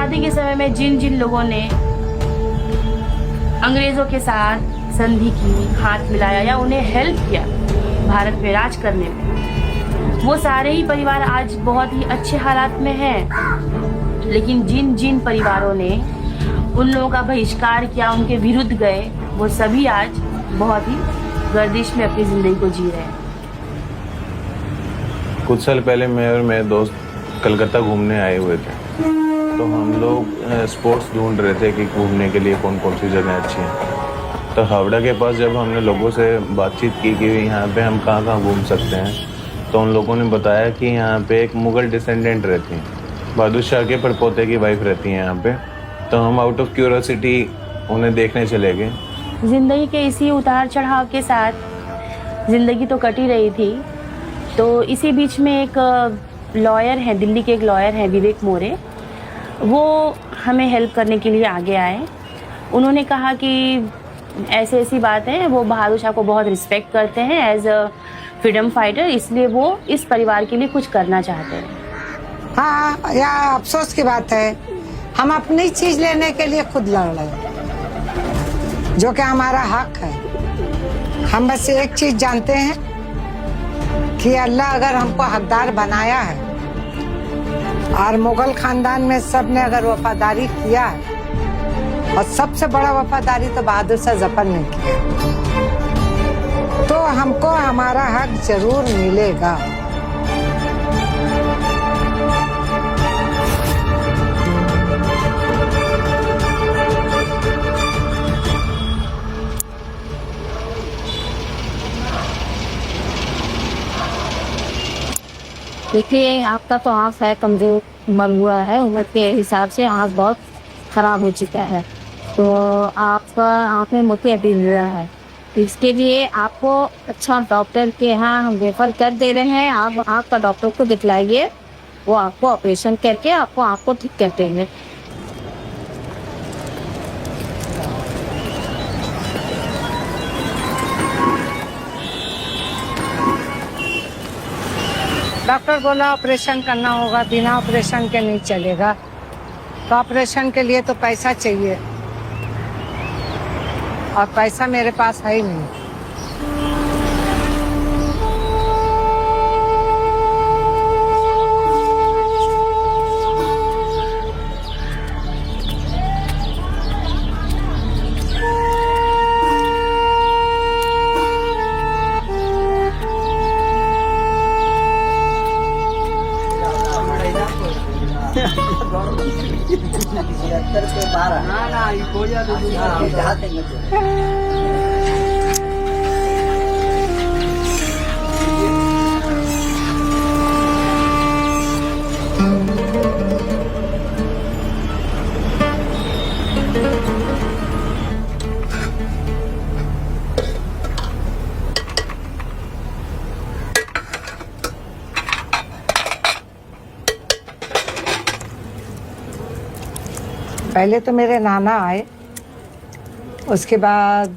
आज़ादी के समय में जिन जिन लोगों ने अंग्रेज़ों के साथ संधि की, हाथ मिलाया या उन्हें हेल्प किया भारत पे राज करने में, वो सारे ही परिवार आज बहुत ही अच्छे हालात में हैं। लेकिन जिन जिन परिवारों ने उन लोगों का बहिष्कार किया, उनके विरुद्ध गए, वो सभी आज बहुत ही गर्दिश में अपनी ज़िंदगी को जी रहे हैं। कुछ साल पहले मैं और मेरे दोस्त कलकत्ता घूमने आए हुए थे, तो हम लोग स्पॉट्स ढूंढ रहे थे कि घूमने के लिए कौन कौन सी जगह अच्छी हैं। तो हावड़ा के पास जब हमने लोगों से बातचीत की कि यहाँ पे हम कहाँ कहाँ घूम सकते हैं, तो उन लोगों ने बताया कि यहाँ पे एक मुग़ल डिसेंडेंट रहती हैं, बहादुर शाह के परपोते की वाइफ रहती हैं यहाँ पे। तो हम आउट ऑफ क्यूरोसिटी उन्हें देखने चले गए। ज़िंदगी के इसी उतार चढ़ाव के साथ ज़िंदगी तो कट ही रही थी। तो इसी बीच में एक लॉयर हैं, दिल्ली के एक लॉयर हैं विवेक मोरे, वो हमें हेल्प करने के लिए आगे आए। उन्होंने कहा कि ऐसी ऐसी बात है, वो बहादुर शाह को बहुत रिस्पेक्ट करते हैं एज अ फ्रीडम फाइटर, इसलिए वो इस परिवार के लिए कुछ करना चाहते हैं। हाँ, या अफसोस की बात है, हम अपनी चीज लेने के लिए खुद लड़ रहे हैं, जो कि हमारा हक है। हम बस एक चीज जानते हैं कि अल्लाह अगर हमको हकदार बनाया है और मुगल खानदान में सब ने अगर वफादारी किया है, और सबसे बड़ा वफादारी तो बहादुर शाह जफर ने किया, तो हमको हमारा हक जरूर मिलेगा। देखिए, आपका तो आँख है कमजोर, मर हुआ है, उम्र के हिसाब से आँख बहुत खराब हो चुका है, तो आपका आँख में मोतियाबिंद हो रहा है। इसके लिए आपको अच्छा डॉक्टर के यहाँ हम रेफर कर दे रहे हैं। आप आँख का डॉक्टर को दिखलाइए, वो आपको ऑपरेशन करके आपको आँख को ठीक कर देंगे। डॉक्टर बोला ऑपरेशन करना होगा, बिना ऑपरेशन के नहीं चलेगा। तो ऑपरेशन के लिए तो पैसा चाहिए, और पैसा मेरे पास है ही नहीं। पहले तो मेरे नाना आए, उसके बाद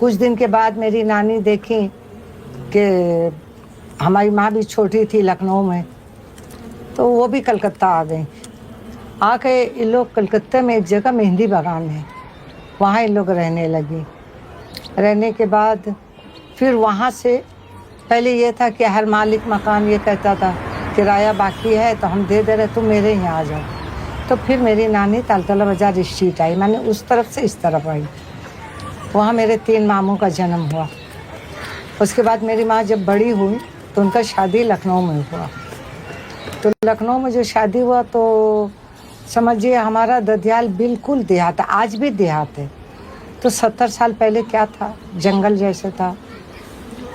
कुछ दिन के बाद मेरी नानी देखी कि हमारी माँ भी छोटी थी लखनऊ में, तो वो भी कलकत्ता आ गई। आके इन लोग कलकत्ता में एक जगह मेहंदी बागान है, वहाँ इन लोग रहने लगी। रहने के बाद फिर वहाँ से पहले ये था कि हर मालिक मकान ये कहता था किराया बाकी है तो हम दे दे रहे, तुम मेरे यहाँ आ जाओ। तो फिर मेरी नानी तालतला बाजार स्ट्रीट आई, मैंने उस तरफ से इस तरफ आई। वहाँ मेरे 3 मामों का जन्म हुआ। उसके बाद मेरी माँ जब बड़ी हुई तो उनका शादी लखनऊ में हुआ। तो लखनऊ में जो शादी हुआ तो समझिए हमारा ददियाल बिल्कुल देहात है, आज भी देहात है। तो 70 साल पहले क्या था, जंगल जैसे था।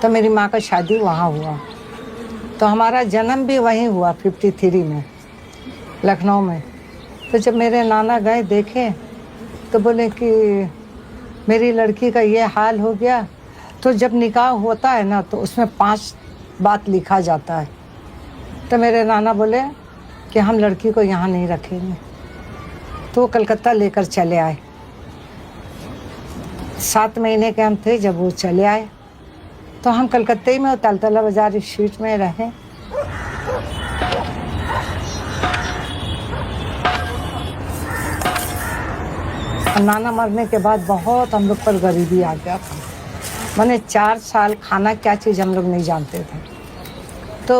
तो मेरी माँ का शादी वहाँ हुआ, तो हमारा जन्म भी वहीं हुआ 53 में लखनऊ में। तो जब मेरे नाना गए देखे तो बोले कि मेरी लड़की का ये हाल हो गया। तो जब निकाह होता है ना तो उसमें 5 बात लिखा जाता है। तो मेरे नाना बोले कि हम लड़की को यहाँ नहीं रखेंगे, तो कलकत्ता लेकर चले आए। 7 महीने के हम थे जब वो चले आए, तो हम कलकत्ते ही में तालतला बाजार स्ट्रीट में रहे। और नाना मरने के बाद बहुत हम लोग पर गरीबी आ गया था। मैंने 4 साल खाना क्या चीज़ हम लोग नहीं जानते थे। तो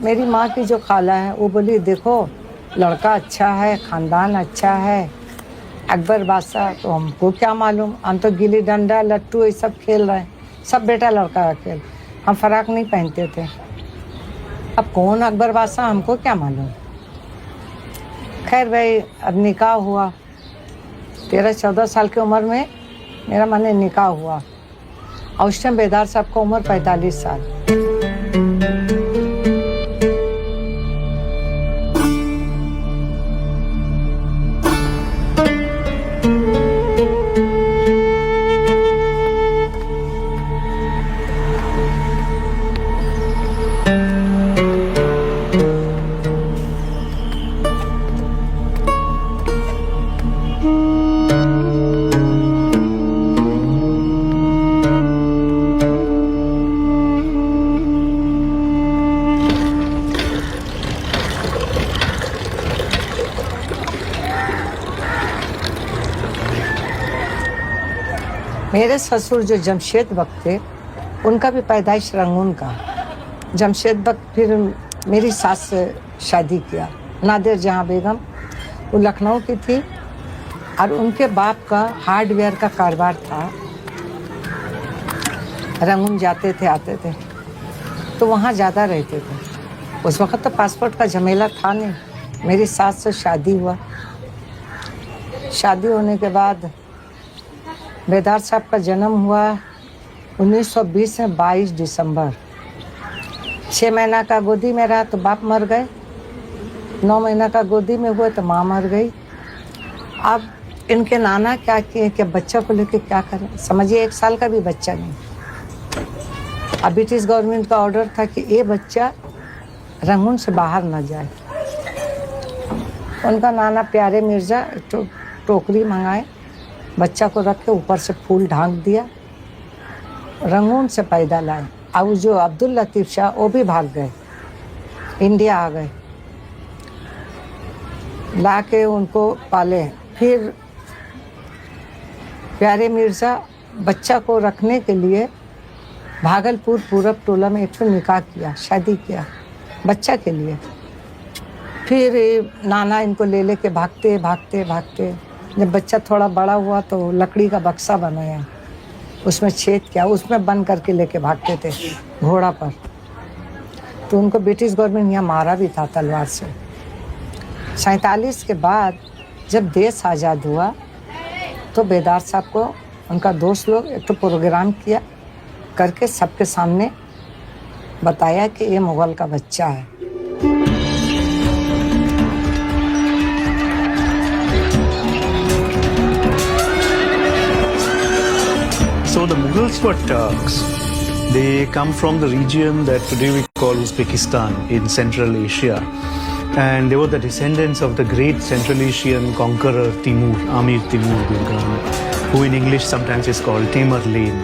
मेरी माँ की जो खाला है वो बोली देखो लड़का अच्छा है, ख़ानदान अच्छा है, अकबर बादशाह, तो हमको क्या मालूम, हम तो गिल्ली डंडा लट्टू ये सब खेल रहे हैं, सब बेटा लड़का का खेल, हम फराक नहीं पहनते थे। अब कौन अकबर बादशाह हमको क्या मालूम। खैर भाई अब निकाह हुआ, 13-14 साल की उम्र में मेरा माने निकाह हुआ और उस टाइम बेदार साहब का उम्र 45 साल। मेरे ससुर जो जमशेद बख्त थे उनका भी पैदाइश रंगून का। जमशेद बख्त फिर मेरी सास से शादी किया, नादिर जहाँ बेगम, वो लखनऊ की थी और उनके बाप का हार्डवेयर का कारोबार था। रंगून जाते थे आते थे तो वहाँ ज़्यादा रहते थे। उस वक़्त तो पासपोर्ट का झमेला था नहीं। मेरी सास से शादी हुआ, शादी होने के बाद बेदार साहब का जन्म हुआ 1920 में 22 दिसंबर। 6 महीना का गोदी में रहा तो बाप मर गए, 9 महीना का गोदी में हुआ तो माँ मर गई। अब इनके नाना क्या किए कि बच्चा को लेके क्या करें, समझिए 1 साल का भी बच्चा नहीं। अब ब्रिटिश गवर्नमेंट का ऑर्डर था कि ये बच्चा रंगून से बाहर ना जाए। उनका नाना प्यारे मिर्ज़ा टोकरी मंगाए, बच्चा को रख के ऊपर से फूल ढांक दिया, रंगून से पैदा लाए। अब जो अब्दुल लतीफ़ शाह वो भी भाग गए, इंडिया आ गए, ला के उनको पाले। फिर प्यारे मिर्ज़ा बच्चा को रखने के लिए भागलपुर पूरब टोला में एक निकाह किया, शादी किया बच्चा के लिए। फिर नाना इनको ले लेके भागते भागते भागते, जब बच्चा थोड़ा बड़ा हुआ तो लकड़ी का बक्सा बनाया, उसमें छेद किया, उसमें बंद करके लेके भागते थे घोड़ा पर। तो उनको ब्रिटिश गवर्नमेंट यहाँ मारा भी था तलवार से। 47 के बाद जब देश आज़ाद हुआ तो बेदार साहब को उनका दोस्त लोग एक तो प्रोग्राम किया करके सबके सामने बताया कि ये मुग़ल का बच्चा है। So the Mughals were Turks. They come from the region that today we call Uzbekistan in Central Asia. And they were the descendants of the great Central Asian conqueror Timur, Amir Timur Gurgan, who in English sometimes is called Tamerlane.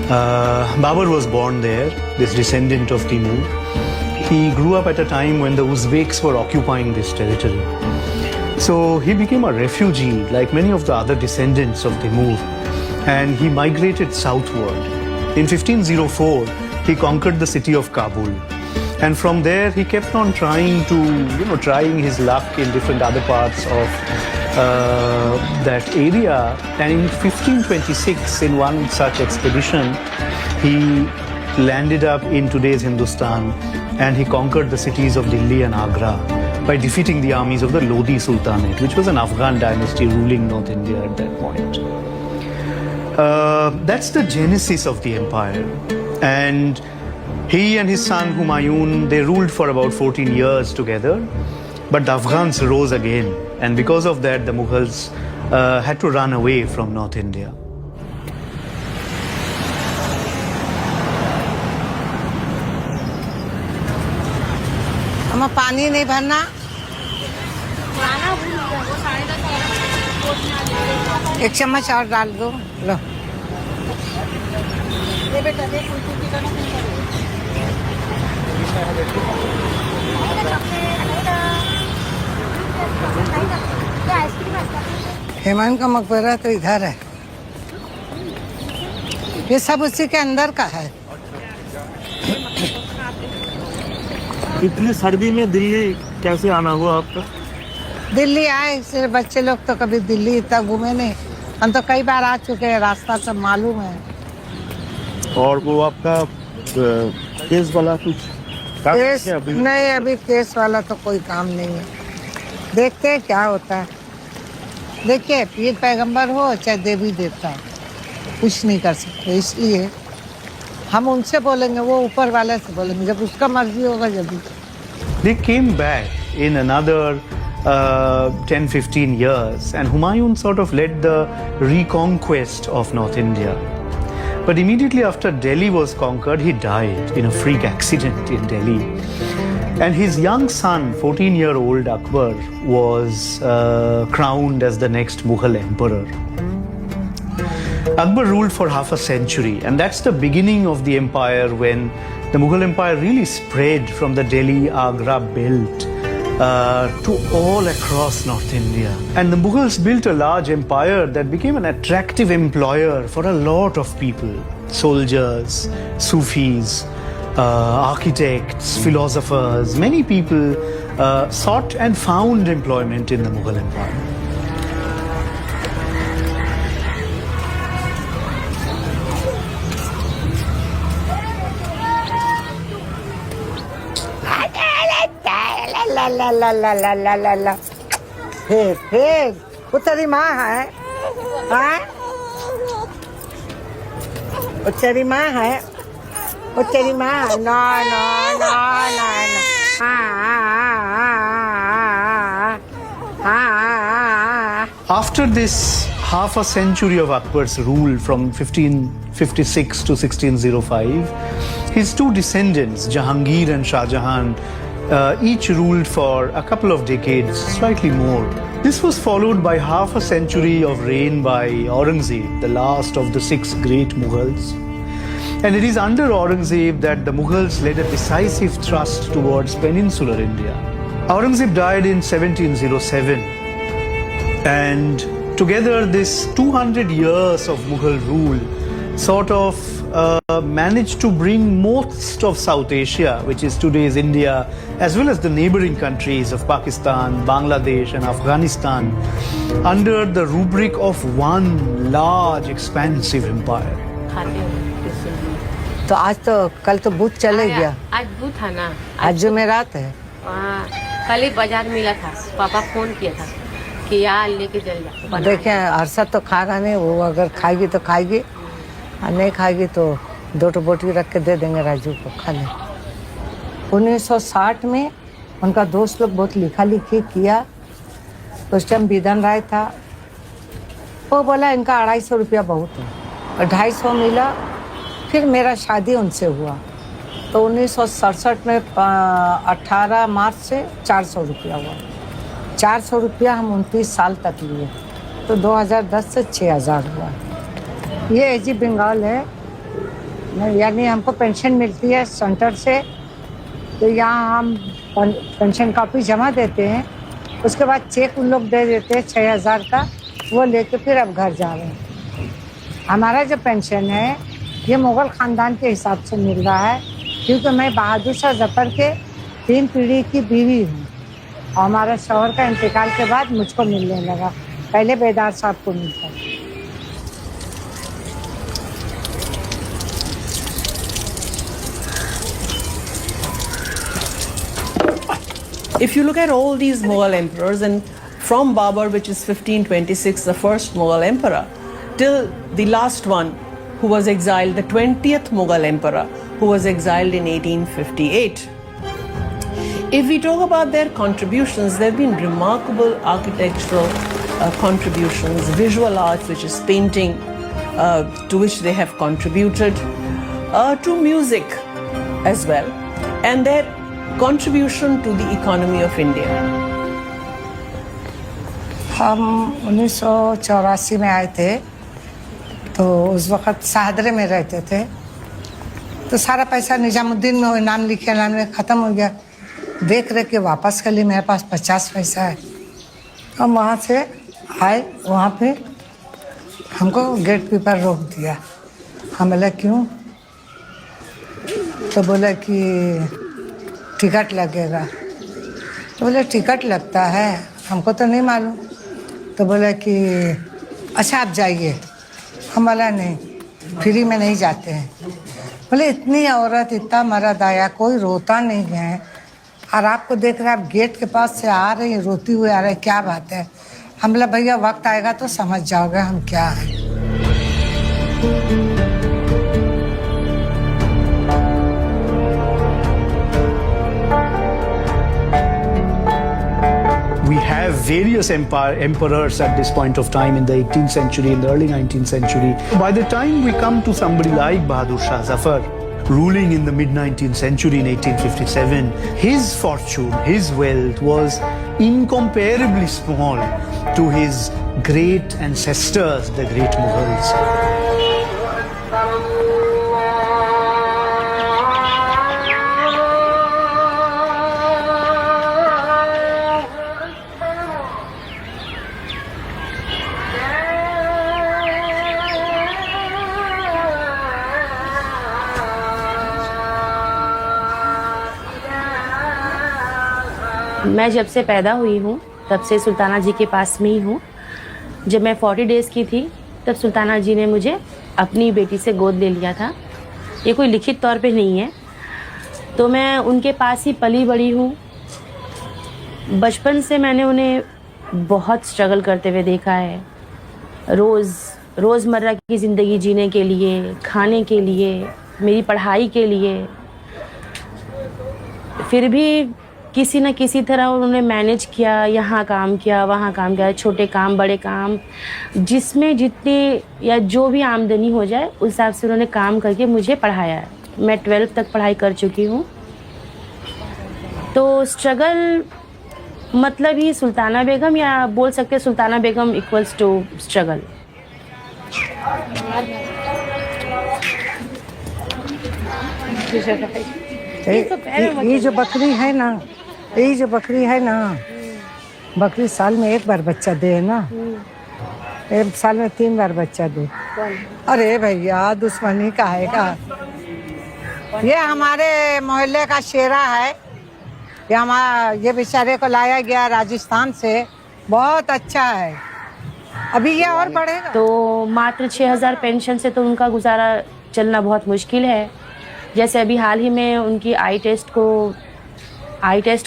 Babur was born there, this descendant of Timur. He grew up at a time when the Uzbeks were occupying this territory. So he became a refugee like many of the other descendants of Timur. And he migrated southward. In 1504, he conquered the city of Kabul. And from there, he kept on trying his luck in different other parts of that area. And in 1526, in one such expedition, he landed up in today's Hindustan and he conquered the cities of Delhi and Agra by defeating the armies of the Lodi Sultanate, which was an Afghan dynasty ruling North India at that point. That's the genesis of the empire. And he and his son Humayun, they ruled for about 14 years together. But the Afghans rose again. And because of that, the Mughals had to run away from North India. हमें पानी नहीं भरना, एक चम्मच और डाल दो। लो हुमायूं का मकबरा तो इधर है, ये सब उसी के अंदर का है। इतनी सर्दी में दिल्ली कैसे आना हुआ आपका? दिल्ली आए सिर्फ बच्चे लोग तो कभी दिल्ली इतना घूमे नहीं, हम तो कई बार आ चुके हैं, रास्ता सब मालूम है। और वो आपका केस वाला कुछ काम केस है अभी? नहीं, अभी केस वाला तो कोई काम नहीं है, देखते हैं क्या होता है। देखिए पीर पैगंबर हो चाहे देवी देवता, कुछ नहीं कर सकते, इसलिए हम उनसे बोलेंगे, वो ऊपर वाले से बोलेंगे, जब उसका मर्जी होगा जब। They came back in another 10-15 years, and Humayun sort of led the reconquest of North India. But immediately after Delhi was conquered, he died in a freak accident in Delhi. And his young son, 14-year-old Akbar, was crowned as the next Mughal emperor. Akbar ruled for half a century, and that's the beginning of the empire, when the Mughal Empire really spread from the Delhi-Agra belt to all across North India. And the Mughals built a large empire that became an attractive employer for a lot of people: soldiers, Sufis, architects, philosophers. Many people sought and found employment in the Mughal Empire. ला ला ला ला ला ला ला ला, फिर वो तेरी माँ है, हाँ? वो तेरी माँ है, वो तेरी माँ है, no no no no no, हाँ। After this half a century of Akbar's rule from 1556 to 1605, his two descendants, Jahangir and Shah Jahan, each ruled for a couple of decades, slightly more. This was followed by half a century of reign by Aurangzeb, the last of the 6 great Mughals. And it is under Aurangzeb that the Mughals led a decisive thrust towards peninsular India. Aurangzeb died in 1707, and together this 200 years of Mughal rule sort of managed to bring most of South Asia, which is today's India, as well as the neighboring countries of Pakistan, Bangladesh and Afghanistan, under the rubric of one large expansive empire. तो आज तो कल तो बुध चले गया, आज बुध था ना, आज जुमेरात है। कल ही बाजार मिला था, पापा फोन किया था कि यहाँ लेके चल जा। देखें अरसा तो खागा नहीं, वो अगर खाएगी तो खाएगी, और नहीं खाएगी तो 2 बोटी रख के दे देंगे राजू को, खा ले। 1960 में उनका दोस्त लोग बहुत लिखा लिखी किया, उस टाइम बिदन राय था, वो बोला इनका 250 रुपया बहुत है, और 250 मिला। फिर मेरा शादी उनसे हुआ तो 1967 में 18 मार्च से 400 रुपया हुआ। 400 रुपया हम 29 साल तक लिए, तो 2010 से 6000 हुआ। ये एजी बंगाल है, यानी हमको पेंशन मिलती है सेंटर से, तो यहाँ हम पेंशन कॉपी जमा देते हैं, उसके बाद चेक उन लोग दे देते हैं 6000 का, वो लेके फिर अब घर जा रहे हैं। हमारा जो पेंशन है ये मुग़ल ख़ानदान के हिसाब से मिल रहा है, क्योंकि मैं बहादुर शाह जफ़र के 3 पीढ़ी की बीवी हूँ, और हमारा शौहर का इंतकाल के बाद मुझको मिलने लगा, पहले बेदार साहब को मिलता। If you look at all these Mughal emperors, and from Babur, which is 1526, the first Mughal emperor, till the last one who was exiled, the 20th Mughal emperor who was exiled in 1858. If we talk about their contributions, there have been remarkable architectural contributions, visual arts, which is painting, to which they have contributed, to music as well, and their contribution to the economy of India. हम 1984 में आए थे, तो उस वक़्त सादरे में रहते थे, तो सारा पैसा निजामुद्दीन में नाम लिखे नाम में ख़त्म हो गया। देख रहे कि वापस कर ली, मेरे पास 50 पैसा है। हम वहाँ से आए वहाँ पे हमको गेट कीपर रोक दिया। हम बोला क्यों? तो बोला कि टिकट लगेगा। तो बोले टिकट लगता है, हमको तो नहीं मालूम। तो बोला कि अच्छा आप जाइए। हम बोला नहीं, फ्री में नहीं जाते हैं। बोले इतनी औरत इतना मर्द आया, कोई रोता नहीं है, और आपको देख रहे आप गेट के पास से आ रही हैं, रोती हुई आ रही, क्या बात है? हम बोला भैया वक्त आएगा तो समझ जाओगे हम क्या हैं। We have various emperors at this point of time in the 18th century, in the early 19th century. By the time we come to somebody like Bahadur Shah Zafar, ruling in the mid-19th century in 1857, his fortune, his wealth was incomparably small to his great ancestors, the great Mughals. मैं जब से पैदा हुई हूँ तब से सुल्ताना जी के पास में ही हूँ। जब मैं 40 डेज़ की थी तब सुल्ताना जी ने मुझे अपनी बेटी से गोद ले लिया था। ये कोई लिखित तौर पे नहीं है, तो मैं उनके पास ही पली बड़ी हूँ। बचपन से मैंने उन्हें बहुत स्ट्रगल करते हुए देखा है। रोज़मर्रा की ज़िंदगी जीने के लिए, खाने के लिए, मेरी पढ़ाई के लिए, फिर भी किसी न किसी तरह उन्होंने मैनेज किया। यहाँ काम किया, वहाँ काम किया, छोटे काम, बड़े काम, जिसमें जितनी या जो भी आमदनी हो जाए उस हिसाब से उन्होंने काम करके मुझे पढ़ाया है। मैं 12th तक पढ़ाई कर चुकी हूँ। तो स्ट्रगल मतलब ही सुल्ताना बेगम, या बोल सकते हैं सुल्ताना बेगम इक्वल्स टू स्ट्रगल। ये जो बकरी है ना, ये जो बकरी है ना, बकरी साल में एक बार बच्चा दे ना, एक साल में 3 बार बच्चा दे। अरे भैया दुश्मनी का है का? ये हमारे मोहल्ले का शेरा है। ये बेचारे को लाया गया राजस्थान से, बहुत अच्छा है। अभी ये और बढ़ेगा। तो मात्र 6000 पेंशन से तो उनका गुजारा चलना बहुत मुश्किल है। जैसे अभी हाल ही में उनकी आई टेस्ट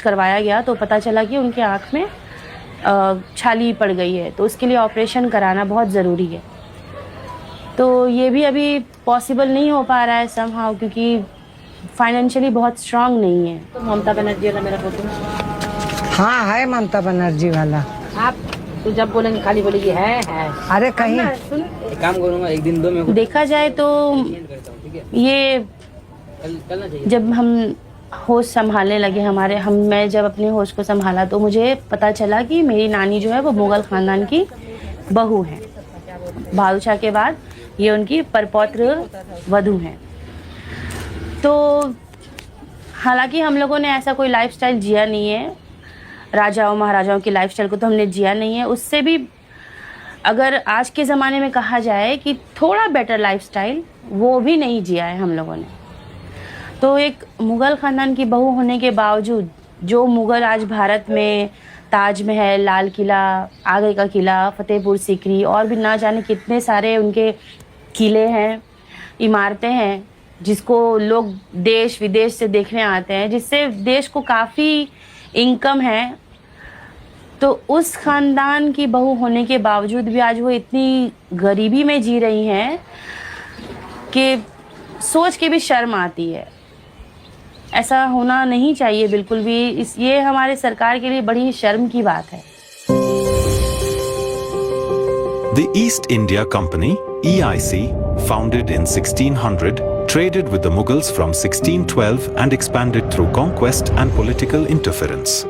करवाया गया तो पता चला कि उनकी आँख में छाली पड़ गई है, तो उसके लिए ऑपरेशन कराना बहुत ज़रूरी है। तो ये भी अभी पॉसिबल नहीं हो पा रहा है समहाउ, क्योंकि फाइनेंशियली बहुत स्ट्रांग नहीं है। तो ममता बनर्जी वाला मेरा फोटो, हाँ है ममता बनर्जी वाला। आप तो जब बोलेंगे खाली बोलेगी है। अरे कहीं एक काम करूँगा, एक दिन 2 में देखा जाए तो ये जब हम होश संभालने लगे मैं जब अपने होश को संभाला तो मुझे पता चला कि मेरी नानी जो है वो मुगल ख़ानदान की बहू है। बहादुर शाह के बाद ये उनकी परपौत्र वधू हैं। तो हालांकि हम लोगों ने ऐसा कोई लाइफस्टाइल जिया नहीं है, राजाओं महाराजाओं की लाइफस्टाइल को तो हमने जिया नहीं है। उससे भी अगर आज के ज़माने में कहा जाए कि थोड़ा बेटर लाइफस्टाइल, वो भी नहीं जिया है हम लोगों ने। तो एक मुग़ल ख़ानदान की बहू होने के बावजूद जो मुग़ल आज भारत में ताजमहल, लाल किला, आगरे का किला, फतेहपुर सीकरी और भी ना जाने कितने सारे उनके किले हैं, इमारतें हैं, जिसको लोग देश विदेश से देखने आते हैं, जिससे देश को काफ़ी इनकम है। तो उस ख़ानदान की बहू होने के बावजूद भी आज वो इतनी गरीबी में जी रही हैं कि सोच के भी शर्म आती है। ऐसा होना नहीं चाहिए बिल्कुल भी। ये हमारे सरकार के लिए बड़ी शर्म की बात है। The East India Company, EIC, founded in 1600, traded with the Mughals from 1612 and expanded through conquest and political interference.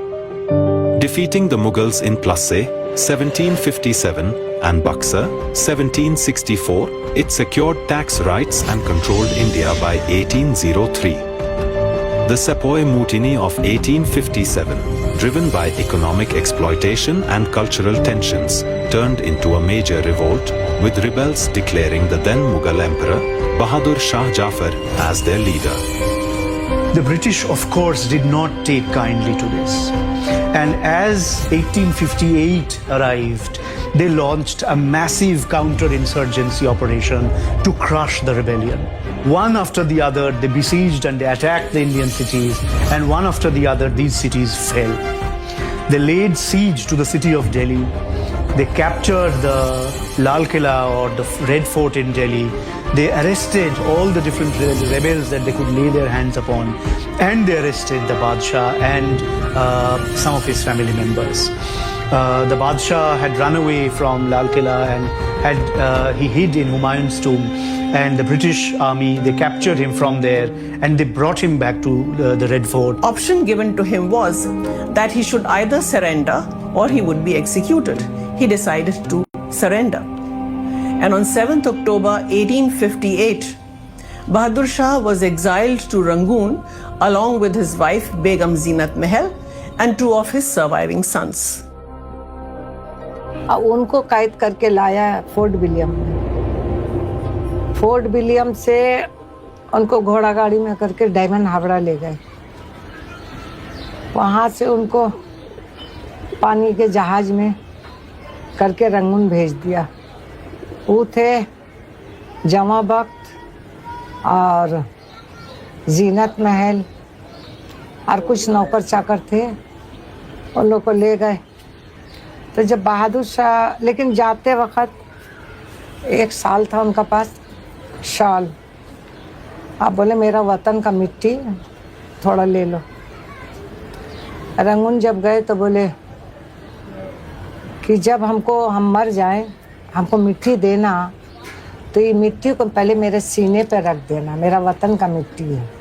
Defeating the Mughals in Plassey, 1757, and Buxar, 1764, it secured tax rights and controlled India by 1803. The Sepoy Mutiny of 1857 driven by economic exploitation and cultural tensions, turned into a major revolt, with rebels declaring the then Mughal Emperor Bahadur Shah Jafar as their leader. The British, of course, did not take kindly to this. And as 1858 arrived, they launched a massive counter-insurgency operation to crush the rebellion. One after the other, they besieged and they attacked the Indian cities, and one after the other, these cities fell. They laid siege to the city of Delhi. They captured the Lal Killa or the Red Fort in Delhi. They arrested all the different rebels that they could lay their hands upon, and they arrested the Badshah and some of his family members. The Badshah had run away from Lal Killa and he hid in Humayun's tomb, and the British army, they captured him from there and they brought him back to the Red Fort. Option given to him was that he should either surrender or he would be executed. He decided to surrender. And on 7th October 1858, Bahadur Shah was exiled to Rangoon along with his wife Begum Zeenat Mahal and two of his surviving sons. उनको कैद करके लाया fort William में। Fort William से उनको घोड़ा गाड़ी में करके डायमंड हावड़ा ले गए। वहाँ से उनको पानी के जहाज में करके रंगून भेज दिया। वो थे जमा बख्त और जीनत महल और कुछ नौकर चाकर थे, उन लोग को ले गए। तो जब बहादुर शाह, लेकिन जाते वक्त 1 साल था उनका पास शाल। आप बोले मेरा वतन का मिट्टी थोड़ा ले लो। रंगून जब गए तो बोले कि जब हम मर जाएं, हमको मिट्टी देना, तो ये मिट्टी को पहले मेरे सीने पे रख देना, मेरा वतन का मिट्टी है।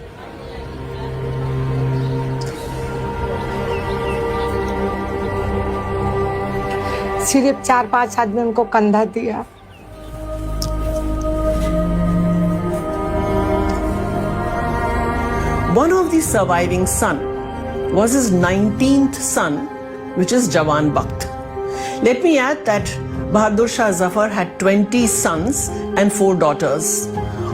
सिर्फ 4-5 आदमी उनको कंधा दिया। One of the surviving son was his 19th son, which is Jawan Bakht. Let me add that Bahadur Shah Zafar had 20 sons and 4 daughters.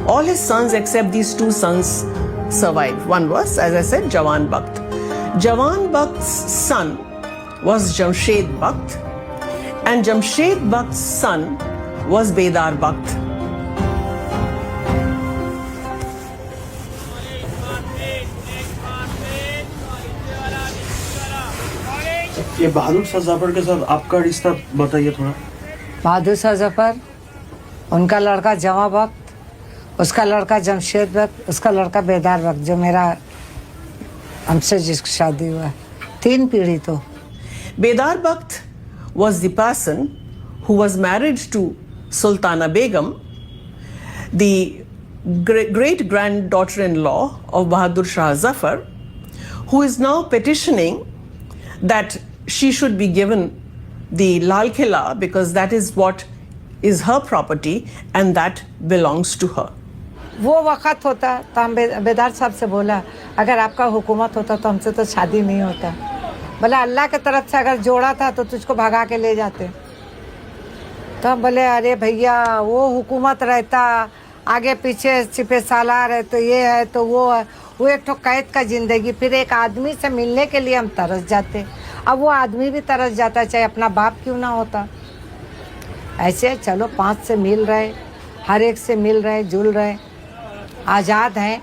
All his sons except these 2 sons survived. One was, as I said, Jawan Bakht. Jawan Bakht's son was Jamshed Bakht, and Jamshed Bakht's son was Bedar Bakht. ये बहादुर शाह जफर के साथ आपका रिश्ता बताइए थोड़ा। बहादुर शाह जफर, उनका लड़का जमा बख्त, उसका लड़का जमशेद बख्त, उसका लड़का बेदार बख्त, जो मेरा हमसे जिसकी शादी हुआ। 3 पीढ़ी तो। Bedar Bakht was the person who was married to Sultana Begum, the great-granddaughter-in-law of Bahadur Shah Zafar, who is now petitioning that she should be given the Lal Killa because that is what is her property and that belongs to her. वो वक़्त होता तो हम बेदार साहब से बोला, अगर आपका हुकूमत होता तो हमसे तो शादी नहीं होता। बोला अल्लाह की तरफ से अगर जोड़ा था तो तुझको भगा के ले जाते। तो हम बोले अरे भैया वो हुकूमत रहता, आगे पीछे सिपह सालार है, तो ये है तो वो है, वो एक तो कैद का ज़िंदगी। फिर एक आदमी से मिलने के लिए हम तरस जाते। अब वो आदमी भी तरस जाता, चाहे अपना बाप क्यों ना होता। ऐसे चलो 5 से मिल रहे, हर एक से मिल रहे, जुल रहे, आज़ाद हैं,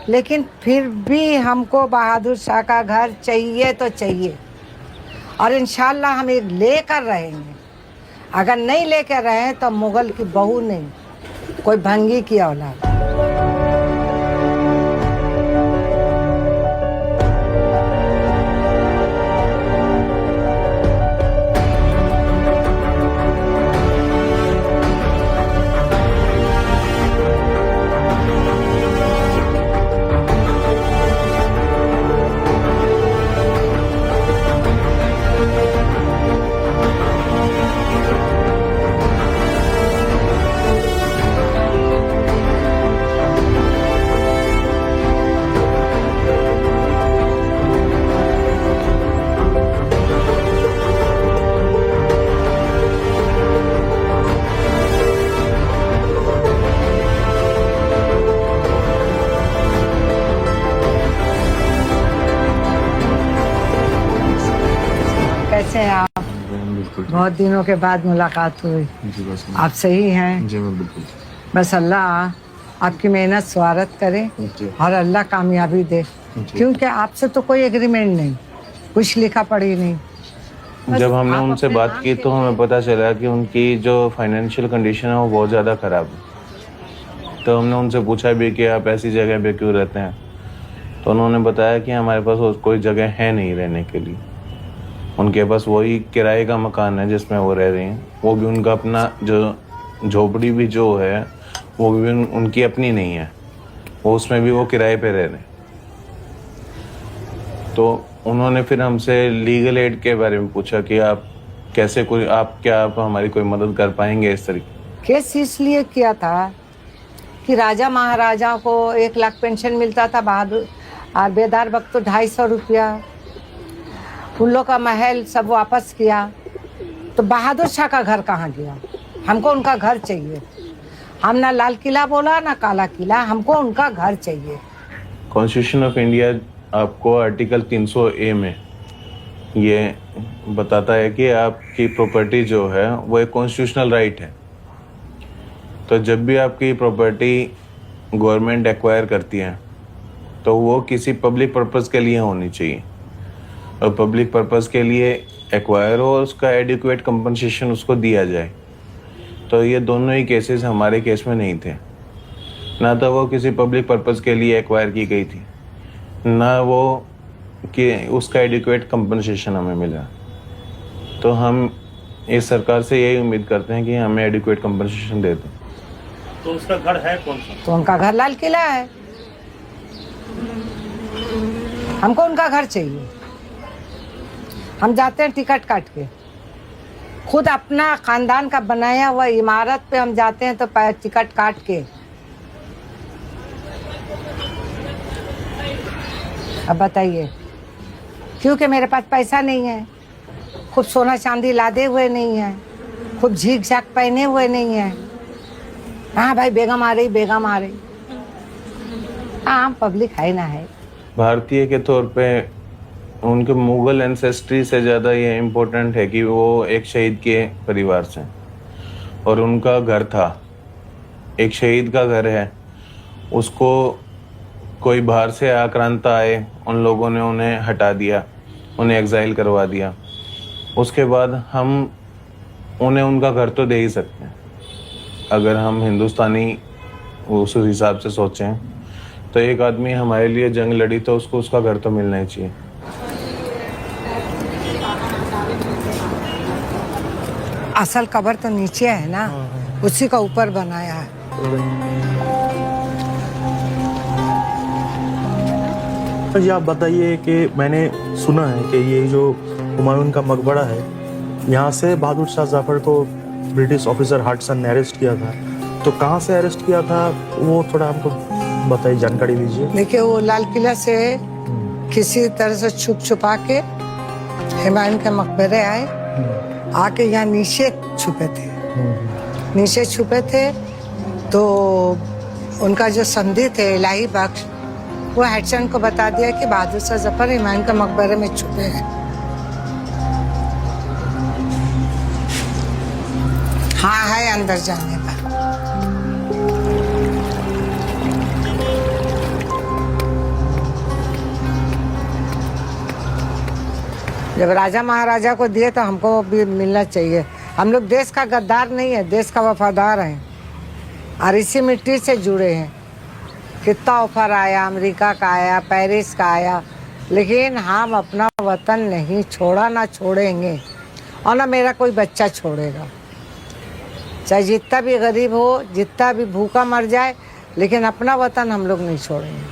लेकिन फिर भी हमको बहादुर शाह का घर चाहिए तो चाहिए। और इंशाल्लाह हम एक लेकर रहेंगे। अगर नहीं लेकर रहे तो मुगल की बहू नहीं, कोई भंगी की औलाद। बहुत दिनों के बाद मुलाकात हुई। जी बस आप सही हैं? जी मैं बिल्कुल। बस अल्लाह आपकी मेहनत स्वागत करे जी। और अल्लाह कामयाबी दे, क्योंकि आपसे तो कोई एग्रीमेंट नहीं, कुछ लिखा पड़ी नहीं। बस जब हमने आप उनसे अपने बात नाम की के तो हमें पता चला कि उनकी जो फाइनेंशियल कंडीशन है वो बहुत ज़्यादा ख़राब है। तो हमने उनसे पूछा भी कि आप ऐसी जगह पे क्यों रहते हैं, तो उन्होंने बताया कि हमारे पास कोई जगह है नहीं रहने के लिए। उनके पास वही किराए का मकान है जिसमें वो रह रही हैं, वो भी उनका अपना जो झोपड़ी भी जो है वो भी उनकी अपनी नहीं है, वो उसमें भी वो किराए पे रह रहे हैं। तो उन्होंने फिर हमसे लीगल एड के बारे में पूछा कि आप कैसे आप हमारी कोई मदद कर पाएंगे इस तरीके। केस इसलिए किया था कि राजा महाराजा को 1 लाख पेंशन मिलता था, बहादुर और बेदार वक्त तो 250 रुपया। उन लोग का महल सब वापस किया, तो बहादुर शाह का घर कहाँ गया? हमको उनका घर चाहिए। हम ना लाल किला बोला ना काला किला, हमको उनका घर चाहिए। कॉन्स्टिट्यूशन ऑफ इंडिया आपको आर्टिकल 300A में ये बताता है कि आपकी प्रॉपर्टी जो है वो एक कॉन्स्टिट्यूशनल राइट है। तो जब भी आपकी प्रॉपर्टी गवर्नमेंट एक्वायर करती है तो वो किसी पब्लिक पर्पस के लिए होनी चाहिए, और पब्लिक पर्पस के लिए एक्वायर हो और उसका एडिक्वेट कंपनसेशन उसको दिया जाए। तो ये दोनों ही केसेस हमारे केस में नहीं थे, ना तो वो किसी पब्लिक पर्पस के लिए एक्वायर की गई थी, ना वो कि उसका एडिक्वेट कंपनसेशन हमें मिला। तो हम इस सरकार से यही उम्मीद करते हैं कि हमें एडिक्वेट कंपनसेशन दे दें। तो उसका घर है कौन सा? तो उनका घर लाल किला है, हमको उनका घर चाहिए। हम जाते हैं टिकट काट के, खुद अपना खानदान का बनाया हुआ इमारत पे हम जाते हैं तो टिकट काट के। अब बताइए, क्योंकि मेरे पास पैसा नहीं है, खूब सोना चांदी लादे हुए नहीं है, खूब झीक झाक पहने हुए नहीं है। हाँ भाई बेगम आ रही, बेगम आ रही। हाँ पब्लिक है ना है। भारतीय के तौर पे उनके मुगल एंसेस्ट्री से ज़्यादा ये इम्पोर्टेंट है कि वो एक शहीद के परिवार से, और उनका घर था, एक शहीद का घर है, उसको कोई बाहर से आक्रांता आए, उन लोगों ने उन्हें हटा दिया, उन्हें एग्जाइल करवा दिया। उसके बाद हम उन्हें उनका घर तो दे ही सकते हैं। अगर हम हिंदुस्तानी उस हिसाब से सोचें तो एक आदमी हमारे लिए जंग लड़ी तो उसको उसका घर तो मिलना ही चाहिए। असल कब्र तो नीचे है ना, उसी का ऊपर बनाया है। जी आप बताइए कि मैंने सुना है कि ये जो हुमायूं का मकबरा है, यहाँ से बहादुर शाह जफर को ब्रिटिश ऑफिसर हडसन ने अरेस्ट किया था, तो कहाँ से अरेस्ट किया था वो थोड़ा हमको बताइए, जानकारी दीजिए। देखिए वो लाल किला से किसी तरह से छुप छुपा के हुमायूं के मकबरे आए, आके यहाँ नीचे छुपे थे। नीचे छुपे थे तो उनका जो संधि थे इलाही बख्श, वो हडसन को बता दिया कि बहादुर शाह जफर हुमायूं के मकबरे में छुपे हैं। हाँ है अंदर जाने का। जब राजा महाराजा को दिए तो हमको भी मिलना चाहिए। हम लोग देश का गद्दार नहीं है, देश का वफादार हैं और इसी मिट्टी से जुड़े हैं। कितना ऑफर आया, अमेरिका का आया, पेरिस का आया, लेकिन हम अपना वतन नहीं छोड़ा, ना छोड़ेंगे और ना मेरा कोई बच्चा छोड़ेगा। चाहे जितना भी गरीब हो, जितना भी भूखा मर जाए, लेकिन अपना वतन हम लोग नहीं छोड़ेंगे।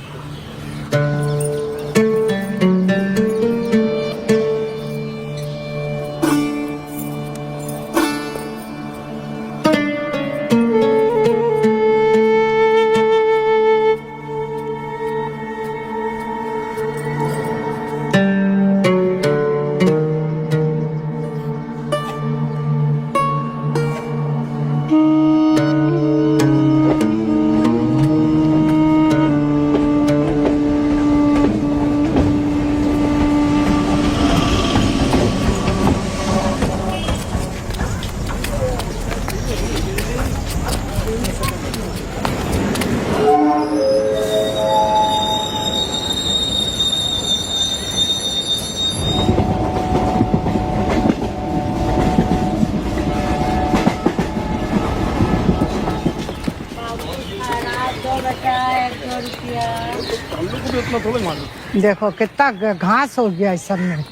देखो कितना घास हो गया इस सब में।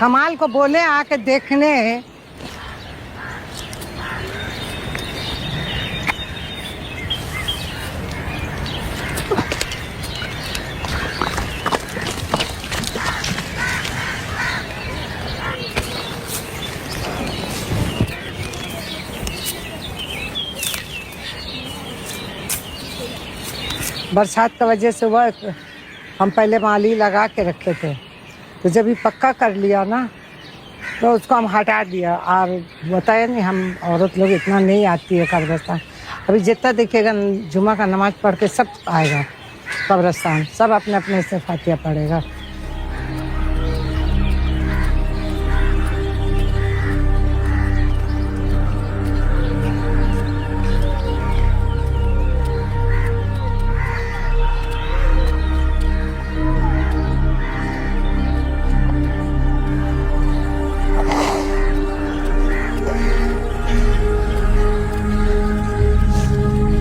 कमाल को बोले आके देखने, बरसात की वजह से वह हम पहले माली लगा के रखे थे, तो जब ये पक्का कर लिया ना तो उसको हम हटा दिया। और बताया नहीं, हम औरत लोग इतना नहीं आती है कब्रिस्तान। अभी जितना देखिएगा जुमा का नमाज पढ़ के सब आएगा कब्रिस्तान, सब अपने अपने से फातिहा पढ़ेगा।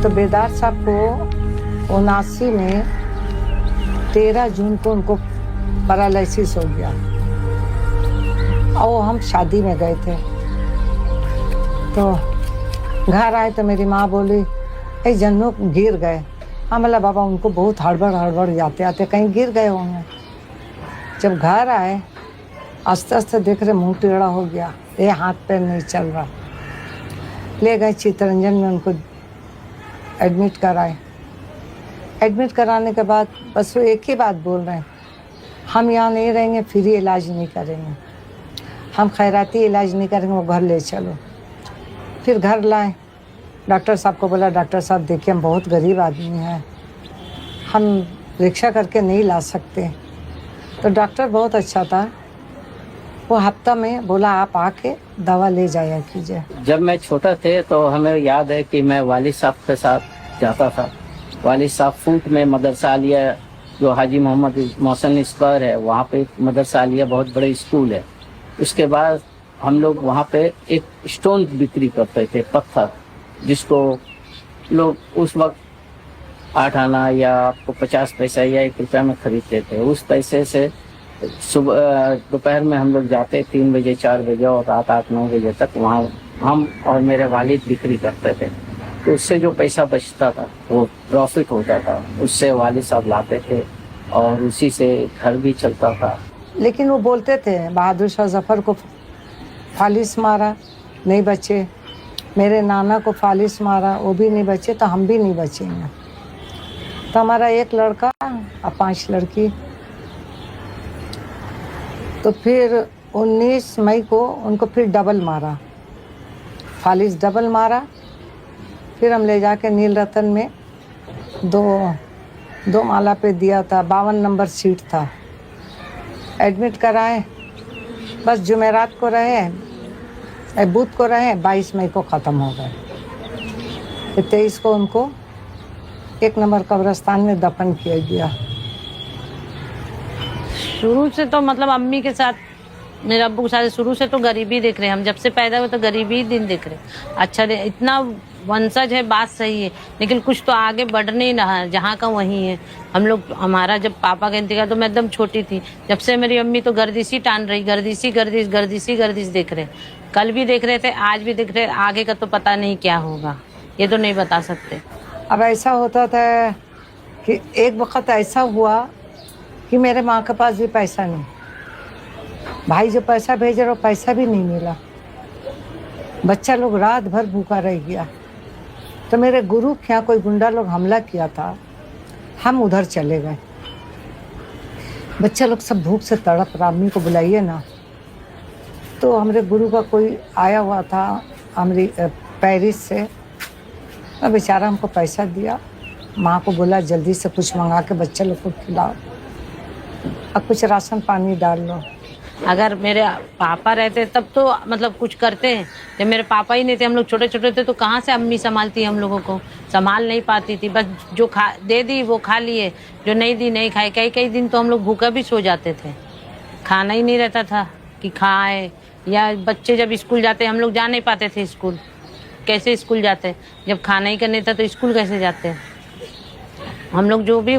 तो बेदार साहब को 79 में 13 जून को उनको पैरालिसिस हो गया और हम शादी में गए थे। तो घर आए तो मेरी माँ बोली ए जन्नू गिर गए। हाँ बोला बाबा उनको बहुत हड़बड़ जाते आते कहीं गिर गए होंगे। जब घर आए आस्ते आस्ते देख रहे मुंह टेढ़ा हो गया, ये हाथ पैर नहीं चल रहा। ले गए चित्तरंजन में, उनको एडमिट कराए। एडमिट कराने के बाद बस वो एक ही बात बोल रहे हैं, हम यहाँ नहीं रहेंगे, फ्री इलाज नहीं करेंगे, हम खैराती इलाज नहीं करेंगे, वो घर ले चलो। फिर घर लाए, डॉक्टर साहब को बोला डॉक्टर साहब देखिए हम बहुत गरीब आदमी हैं, हम रिक्शा करके नहीं ला सकते। तो डॉक्टर बहुत अच्छा था, वो हफ्ता में बोला आप आके दवा ले जाया कीजिए। जब मैं छोटा थे तो हमें याद है कि मैं वालिद साहब के साथ जाता था। वालिद साहब फूट में मदरसा आलिया जो हाजी मोहम्मद मोहसिन स्क्वायर है, वहाँ पे मदरसा आलिया बहुत बड़े स्कूल है। उसके बाद हम लोग वहाँ पे एक स्टोन बिक्री करते थे, पत्थर, जिसको लोग उस वक्त 8 आना या आपको 50 पैसा या 1 रुपया में खरीदते थे। उस पैसे से सुबह दोपहर में हम लोग जाते 3 बजे 4 बजे और रात 8-9 बजे तक वहाँ हम और मेरे वालिद बिक्री करते थे। तो उससे जो पैसा बचता था वो प्रॉफिट होता था, उससे वालिद साहब लाते थे और उसी से घर भी चलता था। लेकिन वो बोलते थे बहादुर शाह जफर को फालिस मारा नहीं बचे, मेरे नाना को फालिस मारा वो भी नहीं बचे, तो हम भी नहीं बचेंगे। तो हमारा 1 लड़का और 5 लड़की। तो फिर 19 मई को उनको फिर डबल मारा, फालिस डबल मारा। फिर हम ले जाके नील रतन में दो माला पे दिया था, 52 नंबर सीट था। एडमिट कराए, बस जुमेरात को रहे, बुध को रहे, 22 मई को ख़त्म हो गए। फिर 23 को उनको 1 नंबर कब्रिस्तान में दफन किया गया। शुरू से तो मतलब अम्मी के साथ, मेरे अब्बू के साथ शुरू से तो गरीबी देख रहे हैं हम। जब से पैदा हुए तो गरीबी ही दिन देख रहे। अच्छा इतना वंशज है, बात सही है, लेकिन कुछ तो आगे बढ़ नहीं रहा है, जहाँ का वहीं है। हम लोग, हमारा जब पापा का इंतकाल तो मैं एकदम छोटी थी, जब से मेरी अम्मी तो गर्दिश ही टान रही, गर्दिश देख रहे। कल भी देख रहे थे, आज भी देख रहे। आगे का तो पता नहीं क्या होगा, ये तो नहीं बता सकते। अब ऐसा होता था कि एक वक्त ऐसा हुआ कि मेरे माँ के पास भी पैसा नहीं, भाई जो पैसा भेज रहा पैसा भी नहीं मिला, बच्चा लोग रात भर भूखा रह गया। तो मेरे गुरु के यहाँ कोई गुंडा लोग हमला किया था, हम उधर चले गए। बच्चा लोग सब भूख से तड़प रहा, अम्मी को बुलाइए ना। तो हमारे गुरु का कोई आया हुआ था पेरिस से, तो बेचारा हमको पैसा दिया। माँ को बोला जल्दी से कुछ मंगा के बच्चे लोग को खिलाओ और कुछ राशन पानी डाल लो। अगर मेरे पापा रहते तब तो मतलब कुछ करते हैं। जब मेरे पापा ही नहीं थे, हम लोग छोटे छोटे थे, तो कहाँ से अम्मी संभालती हम लोगों को, संभाल नहीं पाती थी। बस जो दे दी वो खा लिए, जो नहीं दी नहीं खाए। कई दिन तो हम लोग भूखा भी सो जाते थे, खाना ही नहीं रहता था कि खाए। या बच्चे जब स्कूल जाते, हम लोग जा नहीं पाते थे स्कूल, कैसे स्कूल जाते जब खाना ही करने था, तो स्कूल कैसे जाते। हम लोग जो भी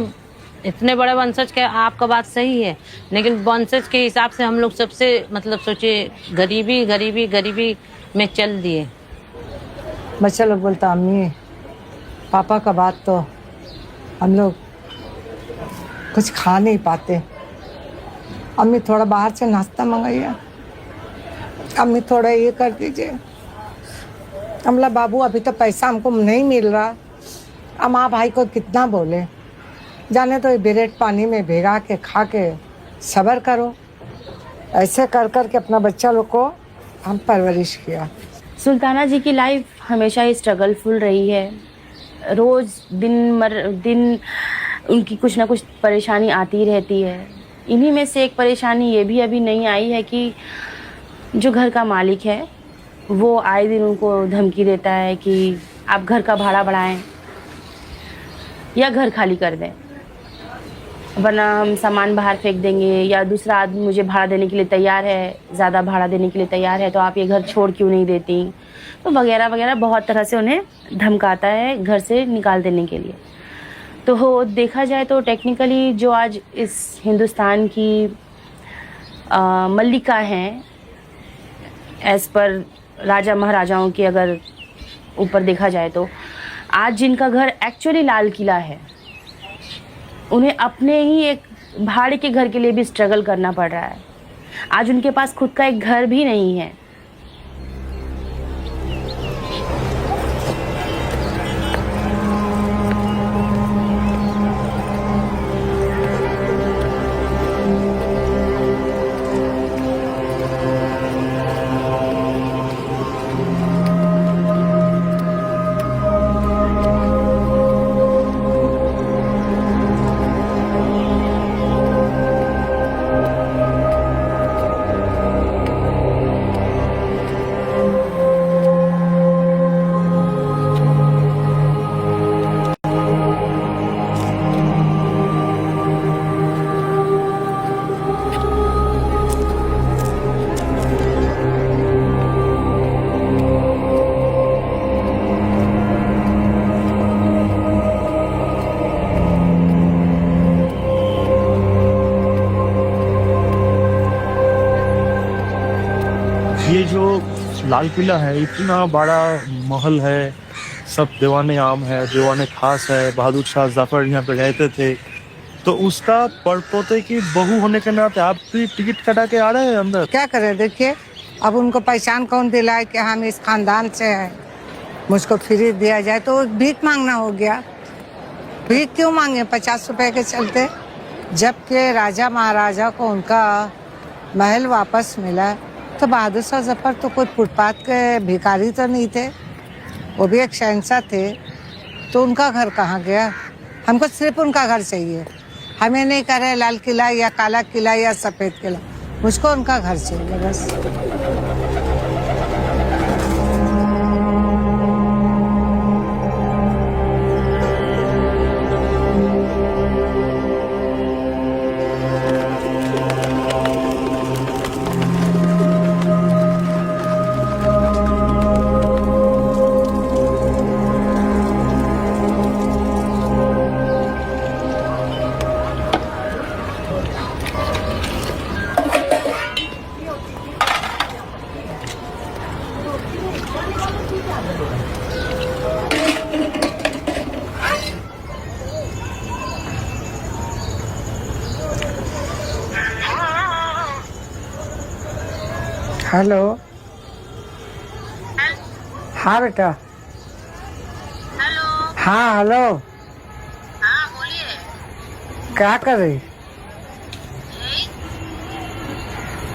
इतने बड़े वंशज के, आपका बात सही है, लेकिन वंशज के हिसाब से हम लोग सबसे मतलब सोचिए गरीबी गरीबी गरीबी में चल दिए। बच्चा लोग बोलता अम्मी पापा का बात तो हम लोग कुछ खा नहीं पाते, अम्मी थोड़ा बाहर से नाश्ता मंगाइए, अम्मी थोड़ा ये कर दीजिए। अमला बाबू अभी तो पैसा हमको नहीं मिल रहा, अब माँ भाई को कितना बोले, जाने तो ब्रेड पानी में भिगा के खा के सब्र करो। ऐसे कर कर के अपना बच्चा लोग को हम परवरिश किया। सुल्ताना जी की लाइफ हमेशा ही स्ट्रगलफुल रही है। रोज़ दिन उनकी कुछ ना कुछ परेशानी आती रहती है। इन्हीं में से एक परेशानी ये भी अभी नहीं आई है कि जो घर का मालिक है वो आए दिन उनको धमकी देता है कि आप घर का भाड़ा बढ़ाएं या घर खाली कर दें, वरना हम सामान बाहर फेंक देंगे, या दूसरा आदमी मुझे भाड़ा देने के लिए तैयार है, ज़्यादा भाड़ा देने के लिए तैयार है, तो आप ये घर छोड़ क्यों नहीं देती, तो वगैरह वगैरह बहुत तरह से उन्हें धमकाता है घर से निकाल देने के लिए। तो हो देखा जाए तो टेक्निकली जो आज इस हिंदुस्तान की मल्लिका हैं, एज़ पर राजा महाराजाओं के अगर ऊपर देखा जाए तो आज जिनका घर एक्चुअली लाल किला है, उन्हें अपने ही एक भाड़े के घर के लिए भी स्ट्रगल करना पड़ रहा है। आज उनके पास खुद का एक घर भी नहीं है। ये जो लाल किला है इतना बड़ा महल है, सब दीवाने आम है, दीवाने खास है, बहादुर शाह जफर यहाँ पे रहते थे, तो उसका परपोते की बहू होने के नाते आप भी टिकट कटा के आ रहे हैं अंदर। क्या करें, देखिए अब उनको पहचान कौन दिलाए कि हम इस खानदान से हैं, मुझको फ्री दिया जाए तो भीख मांगना हो गया। भीख क्यों मांगे 50 रुपए के चलते, जबकि राजा महाराजा को उनका महल वापस मिला। तो बहादुर शाह जफर तो कोई फुटपाथ के भिखारी तो नहीं थे, वो भी एक शहंशाह थे, तो उनका घर कहाँ गया। हमको सिर्फ उनका घर चाहिए, हमें नहीं कह रहे लाल किला या काला किला या सफेद किला, मुझको उनका घर चाहिए बस। हेलो। हाँ बेटा। हेलो। हाँ हेलो। हाँ बोलिए। क्या कर रही?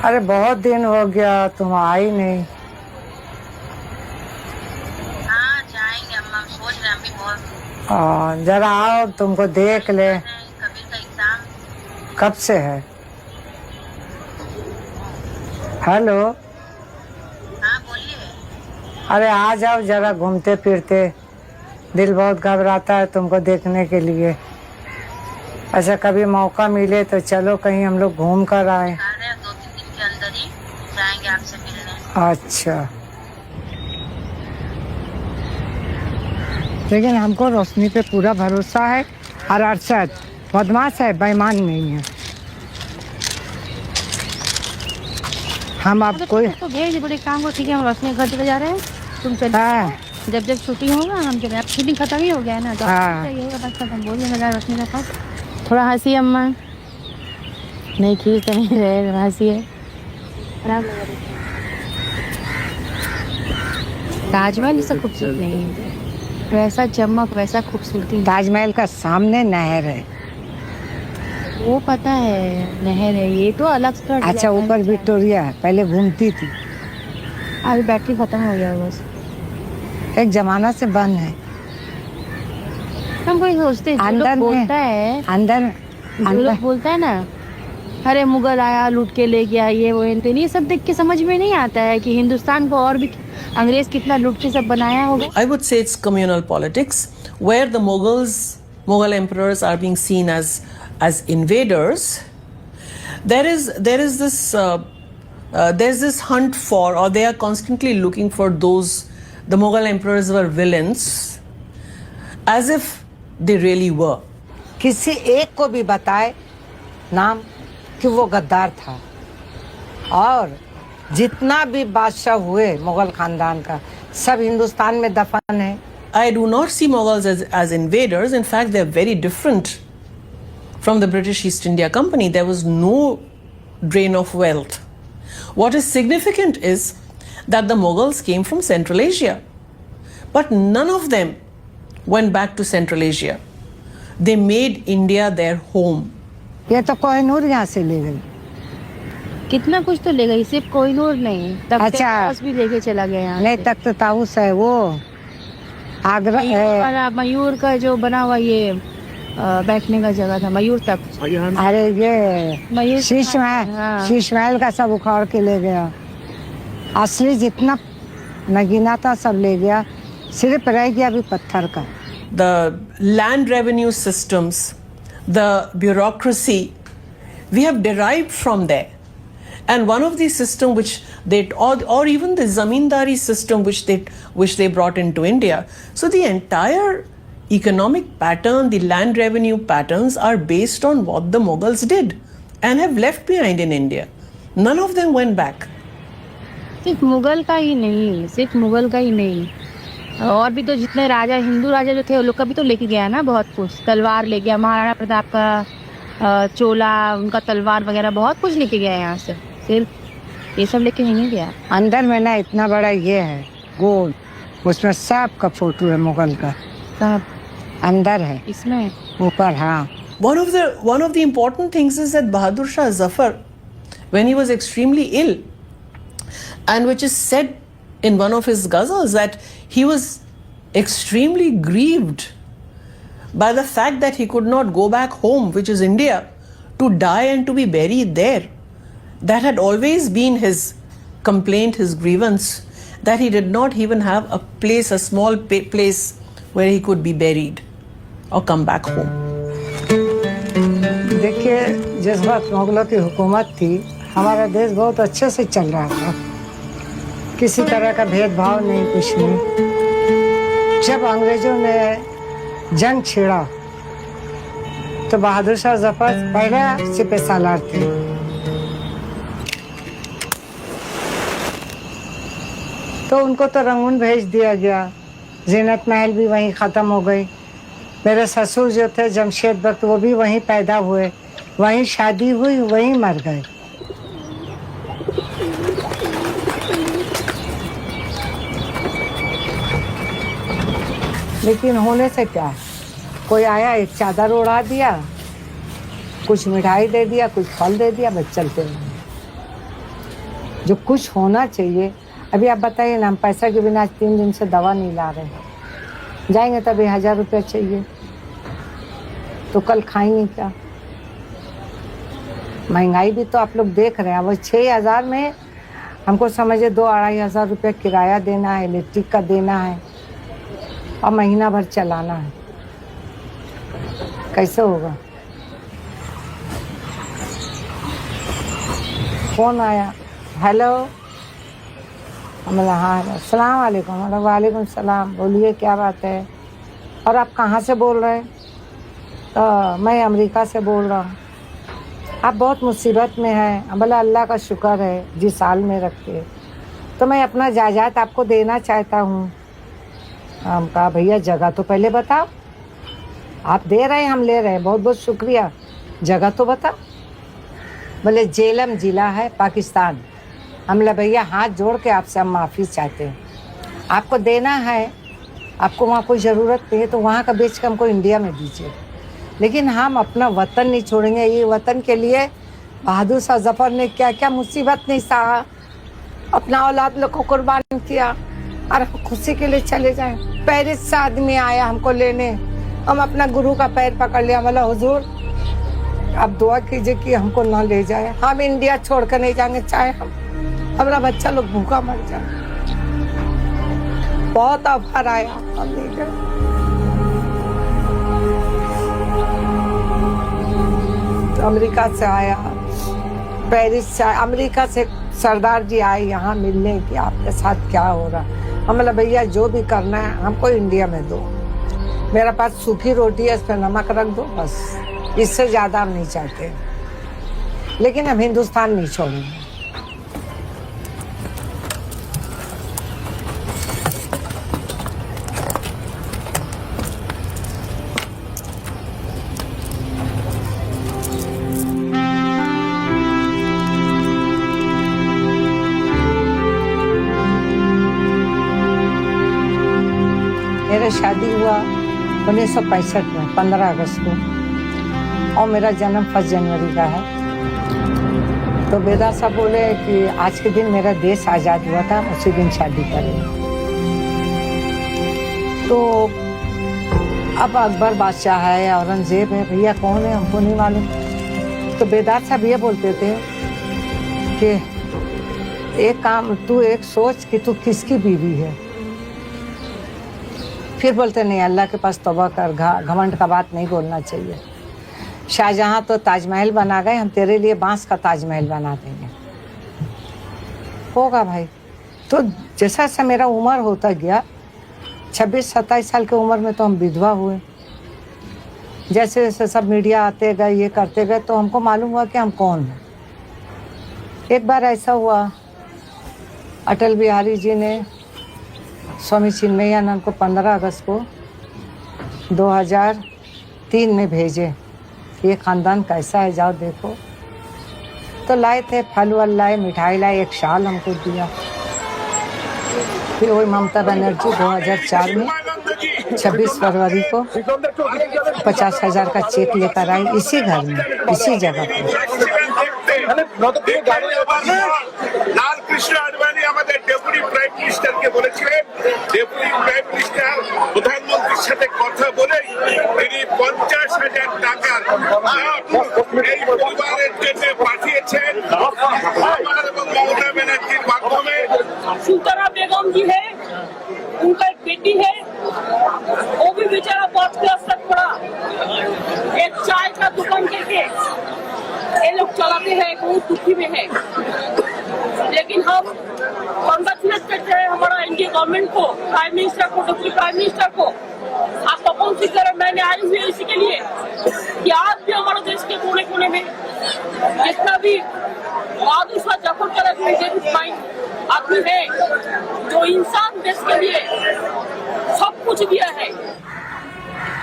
अरे बहुत दिन हो गया, तुम आई नहीं। हाँ जाएंगे अम्मा, सोच रहे हम भी बहुत। जरा आओ, तुमको देख ले। कभी का एग्जाम कब से है? हेलो। हाँ बोलिए। अरे आ जाओ जरा, घूमते फिरते, दिल बहुत घबराता है तुमको देखने के लिए। अच्छा कभी मौका मिले तो चलो कहीं हम लोग घूम कर आए। 2-3 दिन के अंदर ही जाएंगे आपसे मिलने। अच्छा, लेकिन हमको रोशनी पे पूरा भरोसा है और अरशद बदमाश है, बेईमान नहीं है। हम अब कोई तो भेज बड़े काम को, ठीक है हम रोशनी घर चले जा रहे हैं, तुम चल। हाँ जब जब छुट्टी होगा हम चले। अब शूटिंग खत्म ही हो गया है ना, तो हाँ। ये होगा बस खत्म। बोल देना रोशनी के पास। थोड़ा हंसी अम्मा, नहीं खींच तो नहीं रहे, हंसी है। ताजमहल से खूबसूरत नहीं है, वैसा चमक वैसा खूबसूरती। ताजमहल का सामने नहर है। वो पता है नहर है, ये तो अलग से। अच्छा ऊपर विक्टोरिया है, पहले घूमती थी, अभी बैटरी खत्म हो गया बस। एक जमाना से बंद है। हम कोई सोचते हैं, अंदर में बोलता है अंदर जो लोग बोलता है ना, अरे मुगल आया लूट के ले गया, ये वो ये सब देख के समझ में नहीं आता है कि हिंदुस्तान को और भी अंग्रेज कितना लूट के सब बनाया होगा। I would say it's communal politics, where the Mughal emperors are being seen as invaders. There's this hunt for, or they are constantly looking for those. The Mughal emperors were villains, as if they really were. किसी एक को भी बताए नाम कि वो गद्दार था। और जितना भी बादशाह हुए मुगल खानदान का, सब हिंदुस्तान में दफन है। I do not see Mughals as invaders. In fact, they're very different from the British East India Company. There was no drain of wealth. What is significant is that the Mughals came from Central Asia, but none of them went back to Central Asia. They made India their home. ये तो कोहिनूर यहाँ से ले गई। कितना कुछ तो ले गई, सिर्फ कोहिनूर नहीं, तख्त अच्छा। ताऊस भी लेके चला गया यहाँ नहीं, से। तख्त ताऊस है वो आगरा। वाला मयूर का जो बना हुआ ये बैठने का जगह था, मयूर तख्त। अरे ये मयूर शीश महल, हाँ। शीश महल का सब उखाड़ के ले गया। असली जितना नगीना था सब ले गया, सिर्फ रह गया अभी पत्थर का। The land revenue systems, the bureaucracy, we have derived from there. And one of these systems which they, or even the zamindari system which they brought into India. So the entire economic pattern, the land revenue patterns are based on what the Mughals did and have left behind in India. None of them went back. सिर्फ मुगल का ही नहीं, सिर्फ मुगल का ही नहीं, और भी तो जितने राजा, हिंदू राजा जो थे वो लोग का भी तो लेके गया ना बहुत कुछ। तलवार ले गया, महाराणा प्रताप का चोला, उनका तलवार वगैरह बहुत कुछ लेके गया यहाँ से, सिर्फ ये सब लेके नहीं गया। अंदर में ना इतना बड़ा ये है गोल, उसमें सब का फोटो है मुगल का, सब अंदर है इसमें ऊपर। हाँ, One of the important things is that Bahadur Shah Zafar, when he was extremely ill, and which is said in one of his ghazals, that he was extremely grieved by the fact that he could not go back home, which is India, to die and to be buried there. That had always been his complaint, his grievance, that he did not even have a place, a small place where he could be buried or come back home. देखिए जिस वक्त मुगलों की हुकूमत थी, हमारा देश बहुत अच्छे से चल रहा था, किसी तरह का भेदभाव नहीं, कुछ नहीं। जब अंग्रेजों ने जंग छेड़ा तो बहादुर शाह जफर पहले सिपह सालार थे। तो उनको तो रंगून भेज दिया गया, जीनत महल भी वहीं ख़त्म हो गई। मेरे ससुर जो थे जमशेद बख्त, वो भी वहीं पैदा हुए, वहीं शादी हुई, वहीं मर गए। लेकिन होने से क्या है, कोई आया एक चादर उड़ा दिया, कुछ मिठाई दे दिया, कुछ फल दे दिया, बस चलते रहे। जो कुछ होना चाहिए, अभी आप बताइए ना, हम पैसा के बिना 3 दिन से दवा नहीं ला रहे हैं, जाएंगे तभी 1000 रुपया चाहिए, तो कल खाएंगे क्या? महंगाई भी तो आप लोग देख रहे हैं। वो 6000 में हमको समझिए 2-2.5 हज़ार रुपया किराया देना है, इलेक्ट्रिक का देना है, और महीना भर चलाना है। कैसे होगा? फोन आया, हेलो, हाँ, अस्सलाम वालेकुम। वालेकुम सलाम, बोलिए क्या बात है? और आप कहाँ से बोल रहे हैं? तो मैं अमेरिका से बोल रहा हूँ। आप बहुत मुसीबत में हैं। भला अल्लाह का शुक्र है जिस साल में रखे, तो मैं अपना जायदाद आपको देना चाहता हूँ। हम कहा भैया जगह तो पहले बताओ, आप दे रहे हैं हम ले रहे हैं, बहुत बहुत शुक्रिया, जगह तो बताओ। बोले जेलम जिला है पाकिस्तान। हम ले भैया हाथ जोड़ के आपसे हम माफ़ी चाहते हैं, आपको देना है, आपको वहाँ कोई ज़रूरत नहीं है तो वहाँ का बेच के हमको इंडिया में दीजिए, लेकिन हम अपना वतन नहीं छोड़ेंगे। ये वतन के लिए बहादुर शाह जफर ने क्या क्या मुसीबत नहीं सहा, अपना औलाद लोग को कुर्बान किया और हम खुशी के लिए चले जाएं। पेरिस से आदमी आया हमको लेने, हम अपना गुरु का पैर पकड़ लिया, बोला हुजूर आप दुआ कीजिए कि हमको ना ले जाए, हम इंडिया छोड़ कर नहीं जाएंगे, चाहे हमारा बच्चा लोग भूखा मर जाए। बहुत ऑफर आया, हम नहीं गए। अमेरिका से आया, पेरिस से आया, अमेरिका से सरदार जी आए यहाँ मिलने कि आपके साथ क्या हो रहा। हम बोला भैया जो भी करना है हमको इंडिया में दो, मेरे पास सूखी रोटी है, इस पर नमक रख दो, बस इससे ज़्यादा हम नहीं चाहते, लेकिन हम हिंदुस्तान नहीं छोड़ेंगे। मेरा शादी हुआ 1965 में 15 अगस्त को, और मेरा जन्म 1 जनवरी का है। तो बेदा साहब बोले कि आज के दिन मेरा देश आज़ाद हुआ था, उसी दिन शादी करें। तो अब अकबर बादशाह है, औरंगजेब है, भैया कौन है हमको नहीं मालूम। तो बेदार साहब ये बोलते थे कि एक काम तू एक सोच कि तू किसकी बीवी है। फिर बोलते नहीं, अल्लाह के पास तौबा कर, घमंड का बात नहीं बोलना चाहिए। शाहजहां तो ताजमहल बना गए, हम तेरे लिए बांस का ताजमहल बना देंगे। होगा भाई। तो जैसा जैसा मेरा उम्र होता गया, 26-27 साल की उम्र में तो हम विधवा हुए। जैसे जैसे सब मीडिया आते गए, ये करते गए, तो हमको मालूम हुआ कि हम कौन हैं। एक बार ऐसा हुआ, अटल बिहारी जी ने स्वामी चिन्मयानंद को 15 अगस्त को 2003 में भेजे, ये ख़ानदान कैसा है जाओ देखो। तो लाए थे, फल वल लाए, मिठाई लाए, एक शाल हमको दिया। फिर वही ममता बनर्जी 2004 में 26 फरवरी को 50,000 का चेक लेकर आई, इसी घर में, इसी जगह पर। লালকৃষ্ণ আডবাণী আমাদের ডেপুটি প্রাইম মিনিস্টারকে বলেছিলেন, ডেপুটি প্রাইম মিনিস্টার প্রধানমন্ত্রীর সাথে কথা বলে তিনি 50,000 টাকা এই পরিবারের জন্য পাঠিয়েছেন আমার এবং মমতা ব্যানার্জির মাধ্যমে। सुल्ताना बेगम जी है, उनका एक बेटी है, वो भी बेचारा बहुत क्लास तक पढ़ा, एक चाय का दुकान करके ये लोग चलाते हैं, बहुत दुखी में है। लेकिन हम कांग्रेचुलेट करते हैं हमारा इंडिया गवर्नमेंट को, प्राइम मिनिस्टर को, डिप्टी प्राइम मिनिस्टर को। आप कौन सी तरह मैंने आई हुई है इसी के लिए कि आज भी हमारे देश के कोने कोने में जितना भी बहादुर शाह जफर का आदमी है, जो इंसान देश के लिए सब कुछ दिया है।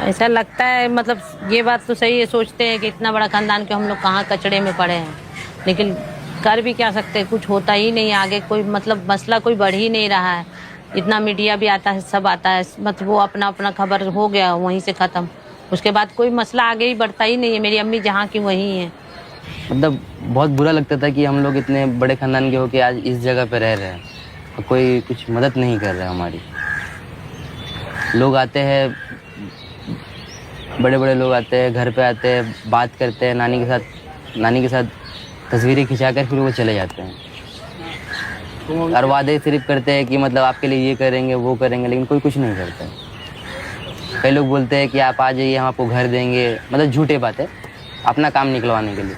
ऐसा लगता है, मतलब ये बात तो सही है, सोचते हैं कि इतना बड़ा खानदान के हम लोग कहाँ कचड़े में पड़े हैं, लेकिन कर भी क्या सकते हैं, कुछ होता ही नहीं आगे, कोई मतलब मसला कोई बढ़ ही नहीं रहा है। इतना मीडिया भी आता है, सब आता है, मतलब वो अपना अपना खबर हो गया वहीं से ख़त्म, उसके बाद कोई मसला आगे ही बढ़ता ही नहीं है। मेरी अम्मी जहाँ की वहीं है। मतलब बहुत बुरा लगता था कि हम लोग इतने बड़े खानदान के हो के आज इस जगह पे रह रहे हैं और कोई कुछ मदद नहीं कर रहा है हमारी। लोग आते हैं, बड़े बड़े लोग आते हैं, घर पे आते हैं, बात करते हैं, नानी के साथ तस्वीरें खिंचाकर फिर वो चले जाते हैं और वादे सिर्फ करते हैं कि मतलब आपके लिए ये करेंगे वो करेंगे, लेकिन कोई कुछ नहीं करता है। कई लोग बोलते हैं कि आप आ जाइए, हम आपको घर देंगे, मतलब झूठे बातें अपना काम निकलवाने के लिए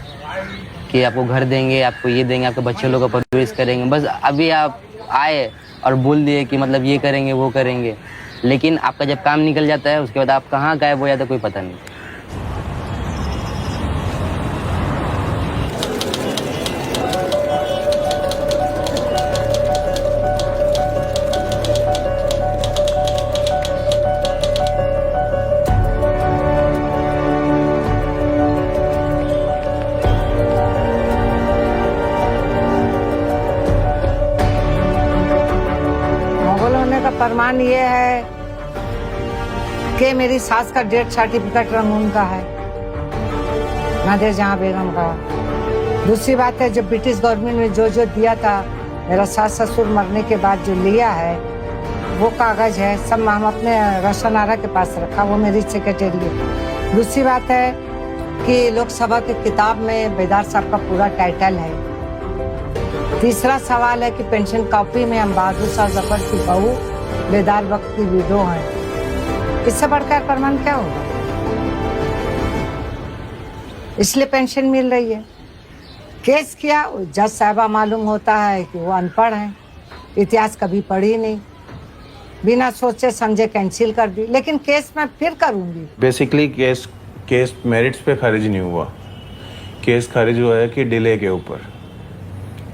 कि आपको घर देंगे, आपको ये देंगे, आपके बच्चे लोग का परवरिश करेंगे। बस अभी आप आए और बोल दिए कि मतलब ये करेंगे वो करेंगे, लेकिन आपका जब काम निकल जाता है उसके बाद आप कहाँ गायब हो जाता है कोई पता नहीं। होने का प्रमाण ये है कि मेरी सास का डेथ सर्टिफिकेट रंगून का है, नादिर जहां बेगम का। दूसरी बात है, जब ब्रिटिश गवर्नमेंट ने जो दिया था, मेरा सास ससुर मरने के बाद जो लिया है वो कागज है, सब हम अपने रोशनारा के पास रखा, वो मेरी सेक्रेटरी है। दूसरी बात है कि लोकसभा की किताब में बेदार साहब का पूरा टाइटल है। तीसरा सवाल है कि पेंशन कॉपी में हम बहादुर शाह जफर की बहू बेदार वक्त की विडो हैं। इससे बढ़कर प्रमाण क्या होगा? इसलिए पेंशन मिल रही है। केस किया, जज साहबा मालूम होता है कि वो अनपढ़ हैं, इतिहास कभी पढ़ी नहीं, बिना सोचे समझे कैंसिल कर दी, लेकिन केस मैं फिर करूंगी। बेसिकली केस मेरिट्स पे खारिज नहीं हुआ, केस खारिज हुआ है कि डिले के ऊपर,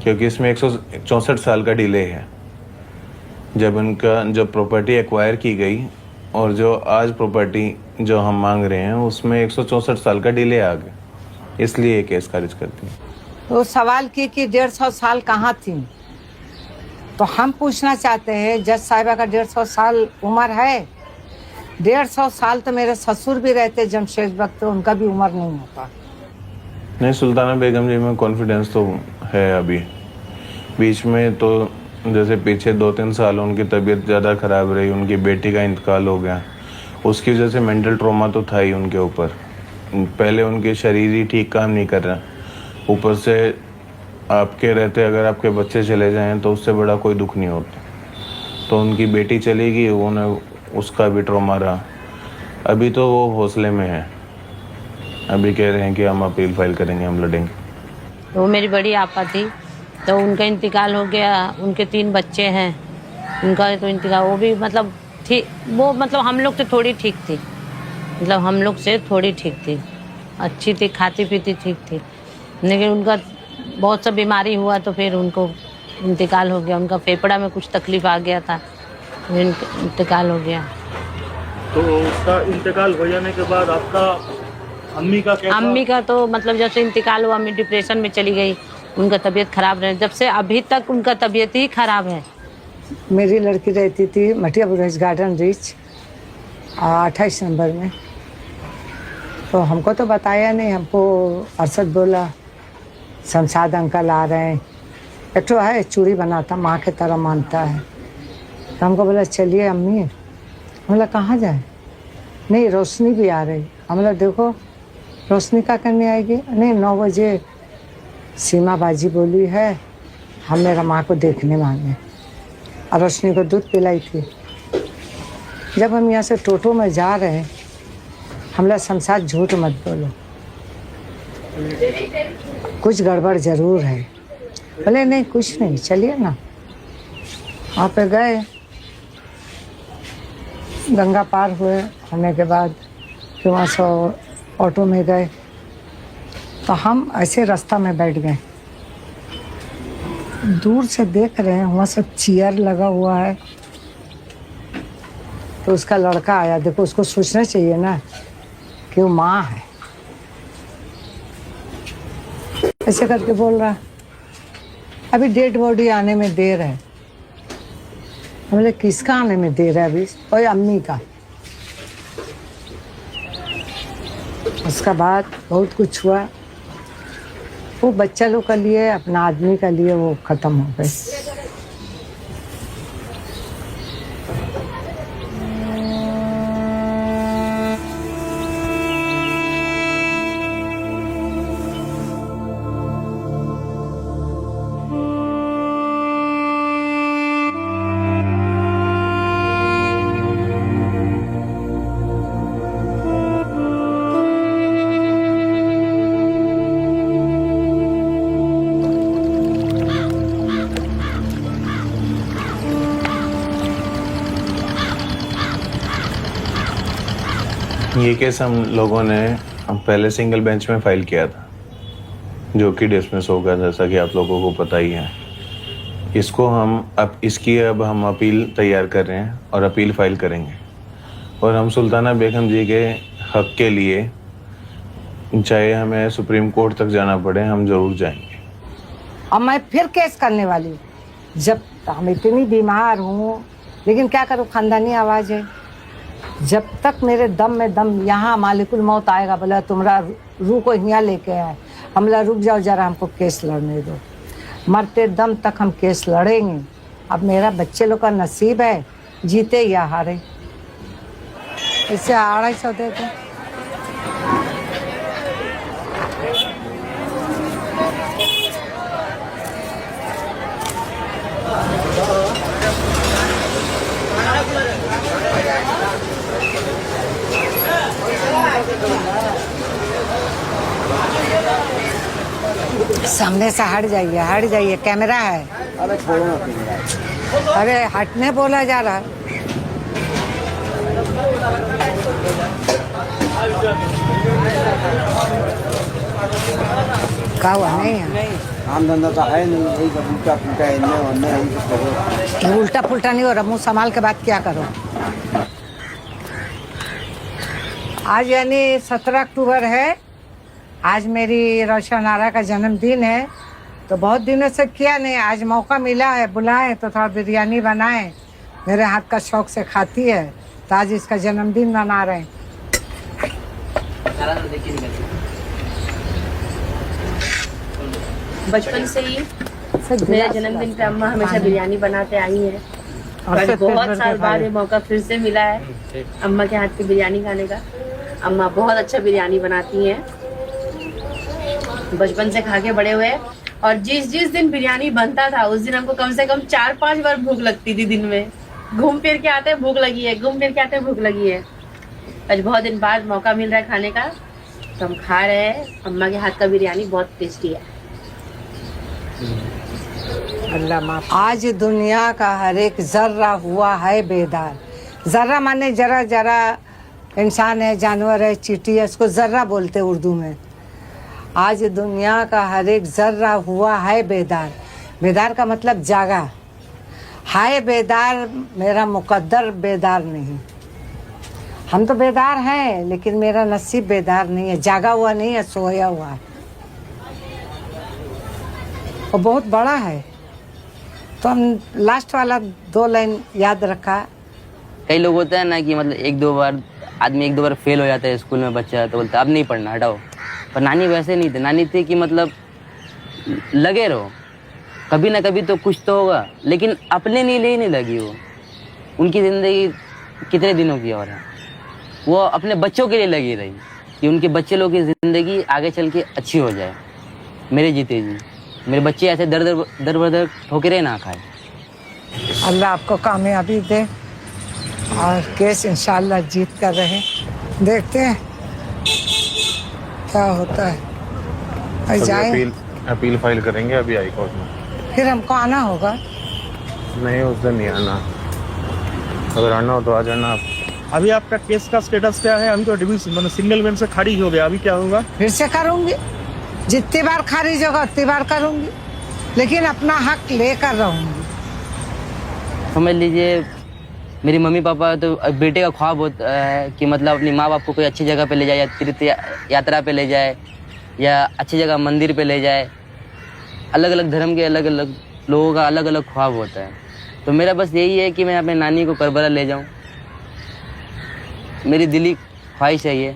क्योंकि इसमें 164 साल का डिले है। जब प्रॉपर्टी एक्वायर की गई और जो आज प्रॉपर्टी जो हम मांग रहे हैं उसमें 164 साल का डिले आ गया, इसलिए ये केस खारिज करती है। तो सवाल की कि 150 साल कहाँ थी, तो हम पूछना चाहते हैं, जज साहिबा का 150 साल उम्र है? 150 साल तो मेरे ससुर भी रहते जमशेद वक्त, तो उनका भी उम्र नहीं होता। नहीं, सुल्ताना बेगम जी में कॉन्फिडेंस तो है। अभी बीच में तो जैसे पीछे 2-3 साल उनकी तबीयत ज़्यादा ख़राब रही, उनकी बेटी का इंतकाल हो गया, उसकी वजह से मेंटल ट्रॉमा तो था ही उनके ऊपर। पहले उनके शरीर ही ठीक काम नहीं कर रहा, ऊपर से आपके रहते अगर आपके बच्चे चले जाएं तो उससे बड़ा कोई दुख नहीं होता। तो उनकी बेटी चली गई, उन्हें उसका भी ट्रॉमा रहा। अभी तो वो हौसले में है, अभी कह रहे हैं कि हम अपील फाइल करेंगे, हम लड़ेंगे। वो मेरी बड़ी आपा थी, तो उनका इंतकाल हो गया, उनके 3 बच्चे हैं, उनका तो इंतकाल, वो भी मतलब ठीक, वो मतलब हम लोग से थोड़ी ठीक थी, मतलब हम लोग से थोड़ी ठीक थी, अच्छी थी, खाती पीती ठीक थी, लेकिन उनका बहुत सा बीमारी हुआ तो फिर उनको इंतकाल हो गया। उनका फेफड़ा में कुछ तकलीफ आ गया था, इंतकाल हो गया। तो उसका इंतकाल हो जाने के बाद आपका अम्मी का कैसा? अम्मी का तो मतलब जब से इंतकाल हुआ, अम्मी डिप्रेशन में चली गई, उनका तबीयत खराब रहे, जब से अभी तक उनका तबीयत ही खराब है। मेरी लड़की रहती थी मटिया बुरेज गार्डन रिच 28 नंबर में, तो हमको तो बताया नहीं, हमको अरशद बोला शमशाद अंकल आ रहे हैं, एक तो है चूड़ी बनाता, माँ के तरह मानता है, तो हमको बोला चलिए अम्मी। बोला कहाँ जाए? नहीं रोशनी भी आ रही। हम बोला देखो रोशनी क्या करने आएगी? नहीं 9 बजे सीमा बाजी बोली है हम मेरा माँ को देखने मांगे, और रोशनी को दूध पिलाई थी। जब हम यहाँ से टोटो में जा रहे हैं, हमला शमशाद झूठ मत बोलो, कुछ गड़बड़ जरूर है। बोले नहीं कुछ नहीं, चलिए ना। वहाँ पे गए, गंगा पार हुए, होने के बाद फिर वहाँ से ऑटो में गए, तो हम ऐसे रास्ता में बैठ गए। दूर से देख रहे हैं वहाँ सब चेयर लगा हुआ है, तो उसका लड़का आया। देखो उसको सोचना चाहिए ना कि वो माँ है, ऐसे करके बोल रहा अभी डेड बॉडी आने में देर है। बोले किसका आने में देर है? अभी ओए अम्मी का। उसका बाद बहुत कुछ हुआ, वो बच्चा लोग का लिए, अपना आदमी का लिए वो खत्म हो गए। ये केस हम लोगों ने पहले सिंगल बेंच में फाइल किया था, जो कि डिसमिस हो गया, जैसा कि आप लोगों को पता ही है। इसको अब हम अपील तैयार कर रहे हैं और अपील फाइल करेंगे, और हम सुल्ताना बेगम जी के हक के लिए चाहे हमें सुप्रीम कोर्ट तक जाना पड़े, हम जरूर जाएंगे। अब मैं फिर केस करने वाली हूँ। जब हम इतनी बीमार हूँ, लेकिन क्या करूँ, खानदानी आवाज़ है। जब तक मेरे दम में दम, यहाँ मालिकुल मौत आएगा, बोला तुम्हारा रूह को यहाँ लेके आए, हम बोला रुक जाओ जरा, हमको केस लड़ने दो, मरते दम तक हम केस लड़ेंगे। अब मेरा बच्चे लोग का नसीब है, जीते या हारे। इससे 250 दे दो। सामने से हट जाइए, कैमरा है। अरे छोड़ो ना, अरे हटने बोला जा रहा है। क्या हुआ? नहीं है, काम धंधा तो है नहीं, यही उल्टा पुल्टा है। उल्टा पुल्टा नहीं हो रहा, मुंह संभाल के बात क्या करो। आज यानी 17 अक्टूबर है, आज मेरी रोशन आरा का जन्मदिन है, तो बहुत दिनों से किया नहीं, आज मौका मिला है, बुलाए तो थोड़ा बिरयानी बनाए, मेरे हाथ का शौक से खाती है, तो आज इसका जन्मदिन मना रहे हैं। बचपन से ही मेरे जन्मदिन पे अम्मा हमेशा बिरयानी बनाते आई है, और बहुत साल बाद ये मौका फिर से मिला है अम्मा के हाथ की बिरयानी खाने का। अम्मा बहुत अच्छा बिरयानी बनाती हैं, बचपन से खा के बड़े हुए, और जिस दिन बिरयानी बनता था उस दिन हमको कम से कम 4-5 बार भूख लगती थी दिन में। घूम फिर के आते भूख लगी है, घूम फिर के आते भूख लगी है। आज बहुत दिन बाद मौका मिल रहा है खाने का, तो हम खा रहे हैं। अम्मा के हाथ का बिरयानी बहुत टेस्टी है। अल्लाह माफ। आज दुनिया का हर एक जर्रा हुआ है बेदार। जर्रा माने जरा जरा, इंसान है, जानवर है, चींटी है, उसको जर्रा बोलते उर्दू में। आज दुनिया का हर एक जर्रा हुआ है बेदार। बेदार का मतलब जागा है, बेदार मेरा मुकद्दर बेदार नहीं। हम तो बेदार हैं, लेकिन मेरा नसीब बेदार नहीं है, जागा हुआ नहीं है, सोया हुआ है। और बहुत बड़ा है, तो हम लास्ट वाला 2 लाइन याद रखा। कई लोग होते हैं ना कि मतलब 1-2 बार आदमी 1-2 बार फेल हो जाता है स्कूल में, बच्चा तो बोलता है अब नहीं पढ़ना, हटाओ। पर नानी वैसे नहीं थे, नानी थी कि मतलब लगे रहो, कभी ना कभी तो कुछ तो होगा, लेकिन अपने लिए नहीं लगी वो। उनकी ज़िंदगी कितने दिनों की और है, वो अपने बच्चों के लिए लगी रही कि उनके बच्चे लोग की ज़िंदगी आगे चल के अच्छी हो जाए। मेरे जीते जी मेरे बच्चे ऐसे दर बदर ठोकरे ना खाए। अल्लाह आपको कामयाबी दे और केस इंशाल्लाह जीत कर रहे। देखते हैं क्या होता है। जाए अपील फाइल करेंगे अभी हाई कोर्ट में, फिर हमको आना होगा। नहीं उस दिन नहीं आना, अगर आना हो तो आ जाना आप। अभी आपका केस का स्टेटस क्या है? हम तो डिवीजन मतलब सिंगल बेंच से खारिज हो गया, अभी क्या होगा? फिर से करूंगी, जितनी बार खारिज होगा उतनी बार करूंगी, लेकिन अपना हक लेकर रहूंगी। समझ लीजिए मेरी मम्मी पापा तो बेटे का ख्वाब होता है कि मतलब अपनी माँ बाप को कोई अच्छी जगह पे ले जाए, या तीर्थ यात्रा पे ले जाए, या अच्छी जगह मंदिर पे ले जाए। अलग अलग धर्म के अलग अलग लोगों का अलग अलग ख्वाब होता है, तो मेरा बस यही है कि मैं अपने नानी को करबला ले जाऊं। मेरी दिली ख्वाहिश है ये,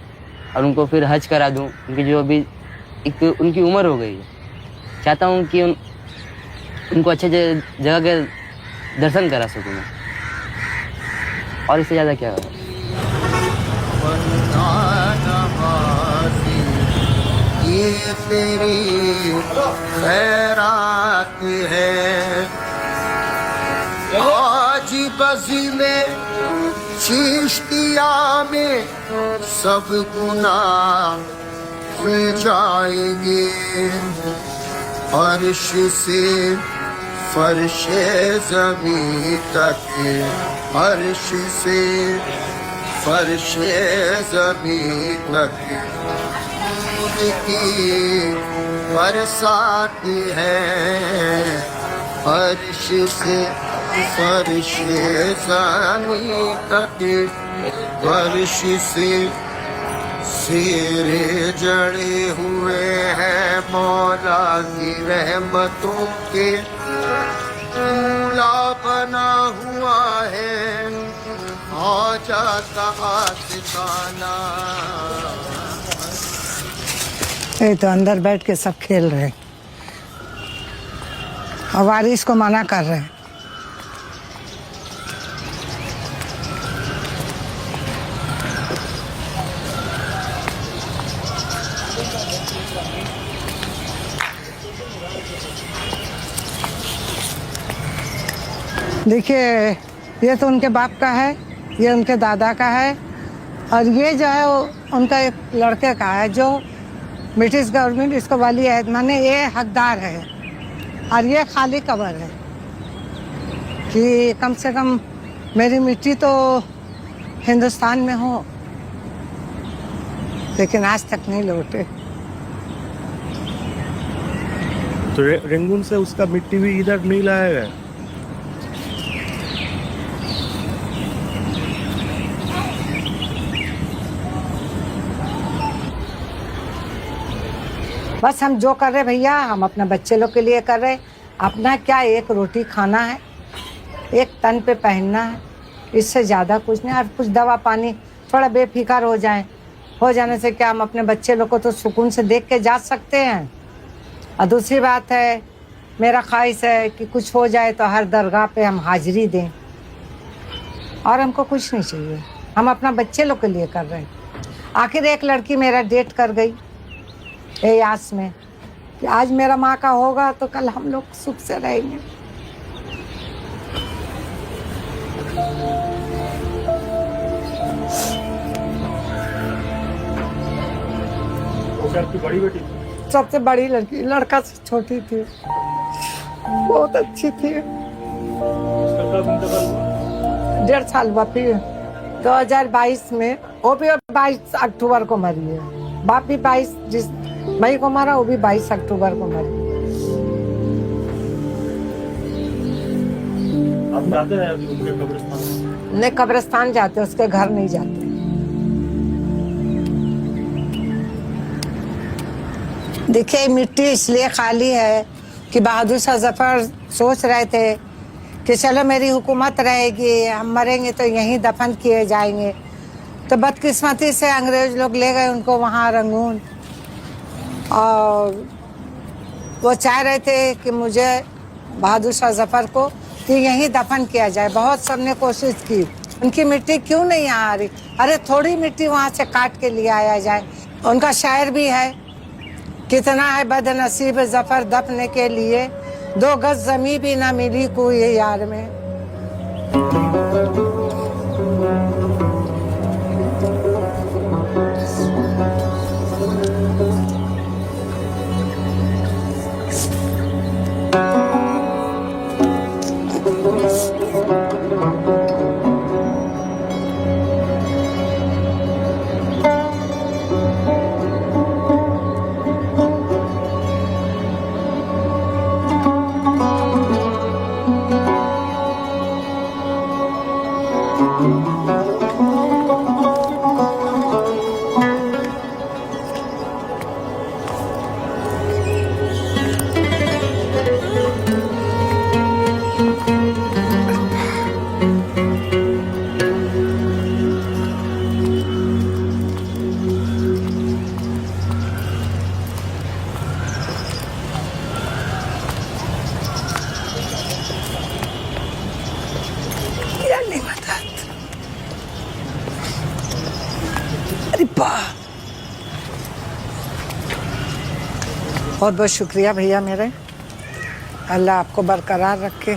और उनको फिर हज करा दूं, उनकी जो अभी एक उनकी उम्र हो गई है। चाहता हूं कि उनको अच्छे जगह के दर्शन करा सकूं मैं, और इससे ज़्यादा क्या होगा। ये तेरी खैरात है, आज बज़ी में चिश्तिया में सब गुनाह खुल जाएंगे। अर्श से फर्शे ज़मीं तक, अर्श से फर्शे ज़मीं तक की बरसात है। अर्श से फर्शे ज़मीं तक, अर्श से सिरे जड़े हुए हैं मौला की रहमतों के। बना हुआ है आजा का आशिकाना। ये तो अंदर बैठ के सब खेल रहे हैं और वारिस को मना कर रहे हैं। देखिए ये तो उनके बाप का है, ये उनके दादा का है और ये जो है वो उनका एक लड़के का है जो ब्रिटिश गवर्नमेंट इसको वाली है, माने ये हकदार है और ये खाली कब्र है कि कम से कम मेरी मिट्टी तो हिंदुस्तान में हो, लेकिन आज तक नहीं लौटे। तो रेंगून से उसका मिट्टी भी इधर नहीं लाया गया। बस हम जो कर रहे भैया हम अपने बच्चे लोग के लिए कर रहे। अपना क्या एक रोटी खाना है, एक तन पे पहनना है, इससे ज़्यादा कुछ नहीं। और कुछ दवा पानी थोड़ा बेफिक्र हो जाने से क्या हम अपने बच्चे लोग को तो सुकून से देख के जा सकते हैं। और दूसरी बात है मेरा ख्वाहिश है कि कुछ हो जाए तो हर दरगाह पे हम हाजिरी दें और हमको कुछ नहीं चाहिए, हम अपना बच्चे लोग के लिए कर रहे हैं। आखिर एक लड़की मेरा डेट कर गई ये आस में कि आज मेरा माँ का होगा तो कल हम लोग सुख से रहेंगे। आपकी बड़ी बेटी? सबसे बड़ी लड़की, लड़का से छोटी थी, बहुत अच्छी थी। 1.5 साल हुआ। फिर 2022 में वो भी 22 अक्टूबर को मरी है। बाप भी 22 जिस मई को मरा, वो भी 22 अक्टूबर को मरी। आप जाते हैं अभी उनके कब्रिस्तान? नहीं, कब्रिस्तान जाते, उसके घर नहीं जाते। देखिए मिट्टी इसलिए खाली है कि बहादुर शाह जफर सोच रहे थे कि चलो मेरी हुकूमत रहेगी, हम मरेंगे तो यहीं दफन किए जाएंगे। तो बदकिस्मती से अंग्रेज लोग ले गए उनको वहाँ रंगून, और वो चाह रहे थे कि मुझे बहादुर शाह जफर को कि यहीं दफन किया जाए। बहुत सबने कोशिश की, उनकी मिट्टी क्यों नहीं आ रही, अरे थोड़ी मिट्टी वहाँ से काट के ले आया जाए। उनका शायर भी है, कितना है बदनसीब जफर दफने के लिए, 2 गज जमी भी ना मिली कोई यार में। बहुत बहुत शुक्रिया भैया मेरे, अल्लाह आपको बरकरार रखे।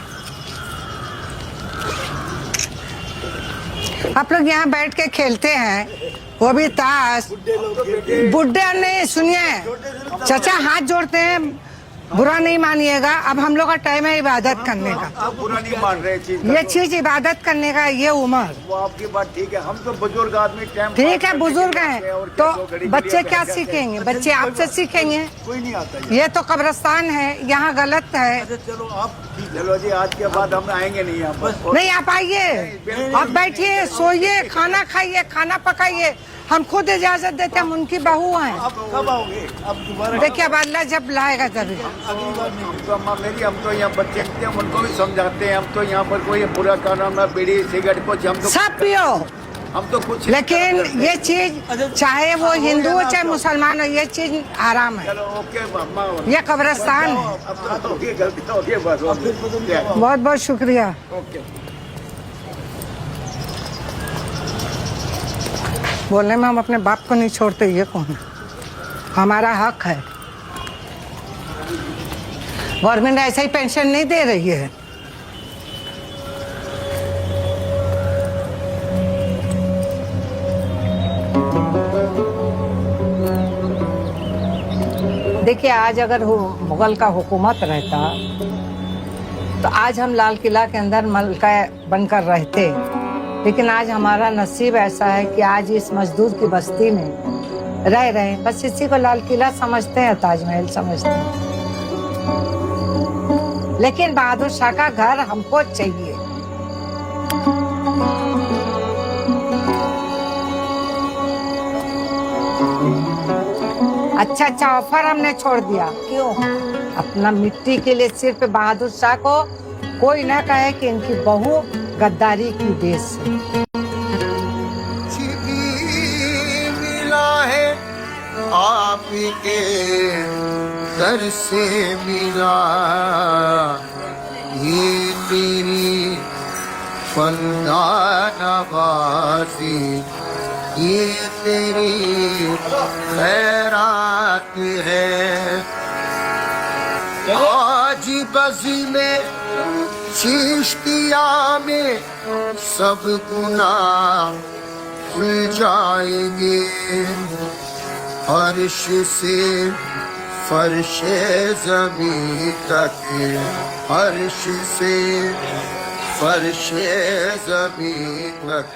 आप लोग यहाँ बैठ के खेलते हैं, वो भी ताश। बुढ़े नहीं, सुनिए चाचा हाथ जोड़ते हैं, बुरा नहीं मानिएगा। अब हम लोग का टाइम है इबादत करने का। आप बुरा नहीं मान रहे चीज, ये चीज इबादत करने का, ये उम्र। वो आपकी बात ठीक है, हम तो बुजुर्ग आदमी टाइम ठीक है, बुजुर्ग हैं तो बच्चे क्या सीखेंगे, बच्चे आपसे सीखेंगे। कोई नहीं आता ये तो कब्रिस्तान है, यहाँ गलत है। चलो आप चलो जी, आज के बाद हम आएंगे नहीं यहाँ पर। नहीं आप आइए, आप बैठिए, सोइए, खाना खाइए, खाना पकाइए, हम खुद इजाजत देते, हम उनकी बहू हैं। अब कब आओगे? अब दोबारा देखिए अब अल्लाह जब लाएगा तभी। अगली बार नहीं तो अम्मा मेरी, हम तो यहाँ बच्चे हैं, हम उनको भी समझाते हैं। हम तो यहाँ पर कोई बुरा काम ना, बीड़ी सिगरेट कुछ हम तो सब पियो, हम तो कुछ, लेकिन ये चीज चाहे वो हिंदू हो चाहे मुसलमान हो, ये चीज हराम है। चलो ओके अम्मा, ये कब्रिस्तान है। अब तो हो गई, गलती हो गई बस। बहुत बहुत शुक्रिया। ओके। बोलने में हम अपने बाप को नहीं छोड़ते, ये कौन है? हमारा हक है। गवर्नमेंट ऐसा ही पेंशन नहीं दे रही है। देखिए आज अगर मुगल का हुकूमत रहता तो आज हम लाल किला के अंदर मलका बनकर रहते, लेकिन आज हमारा नसीब ऐसा है कि आज इस मजदूर की बस्ती में रह रहे हैं। बस इसी को लाल किला समझते हैं, ताजमहल समझते हैं, लेकिन बहादुर शाह का घर हमको चाहिए। अच्छा अच्छा ऑफर हमने छोड़ दिया, क्यों? अपना मिट्टी के लिए सिर्फ बहादुर शाह को कोई ना कहे कि इनकी बहू गद्दारी की देश से। मिला है आपके दर से मिला, ये तेरी फंदा नवाज़ी, ये तेरी खैरात है। आज बज़ी में चिश्तिया में सब गुनाह खुल जाएंगे, अर्श से फर्शे ज़मीं तक, अर्श से फर्शे ज़मीं तक।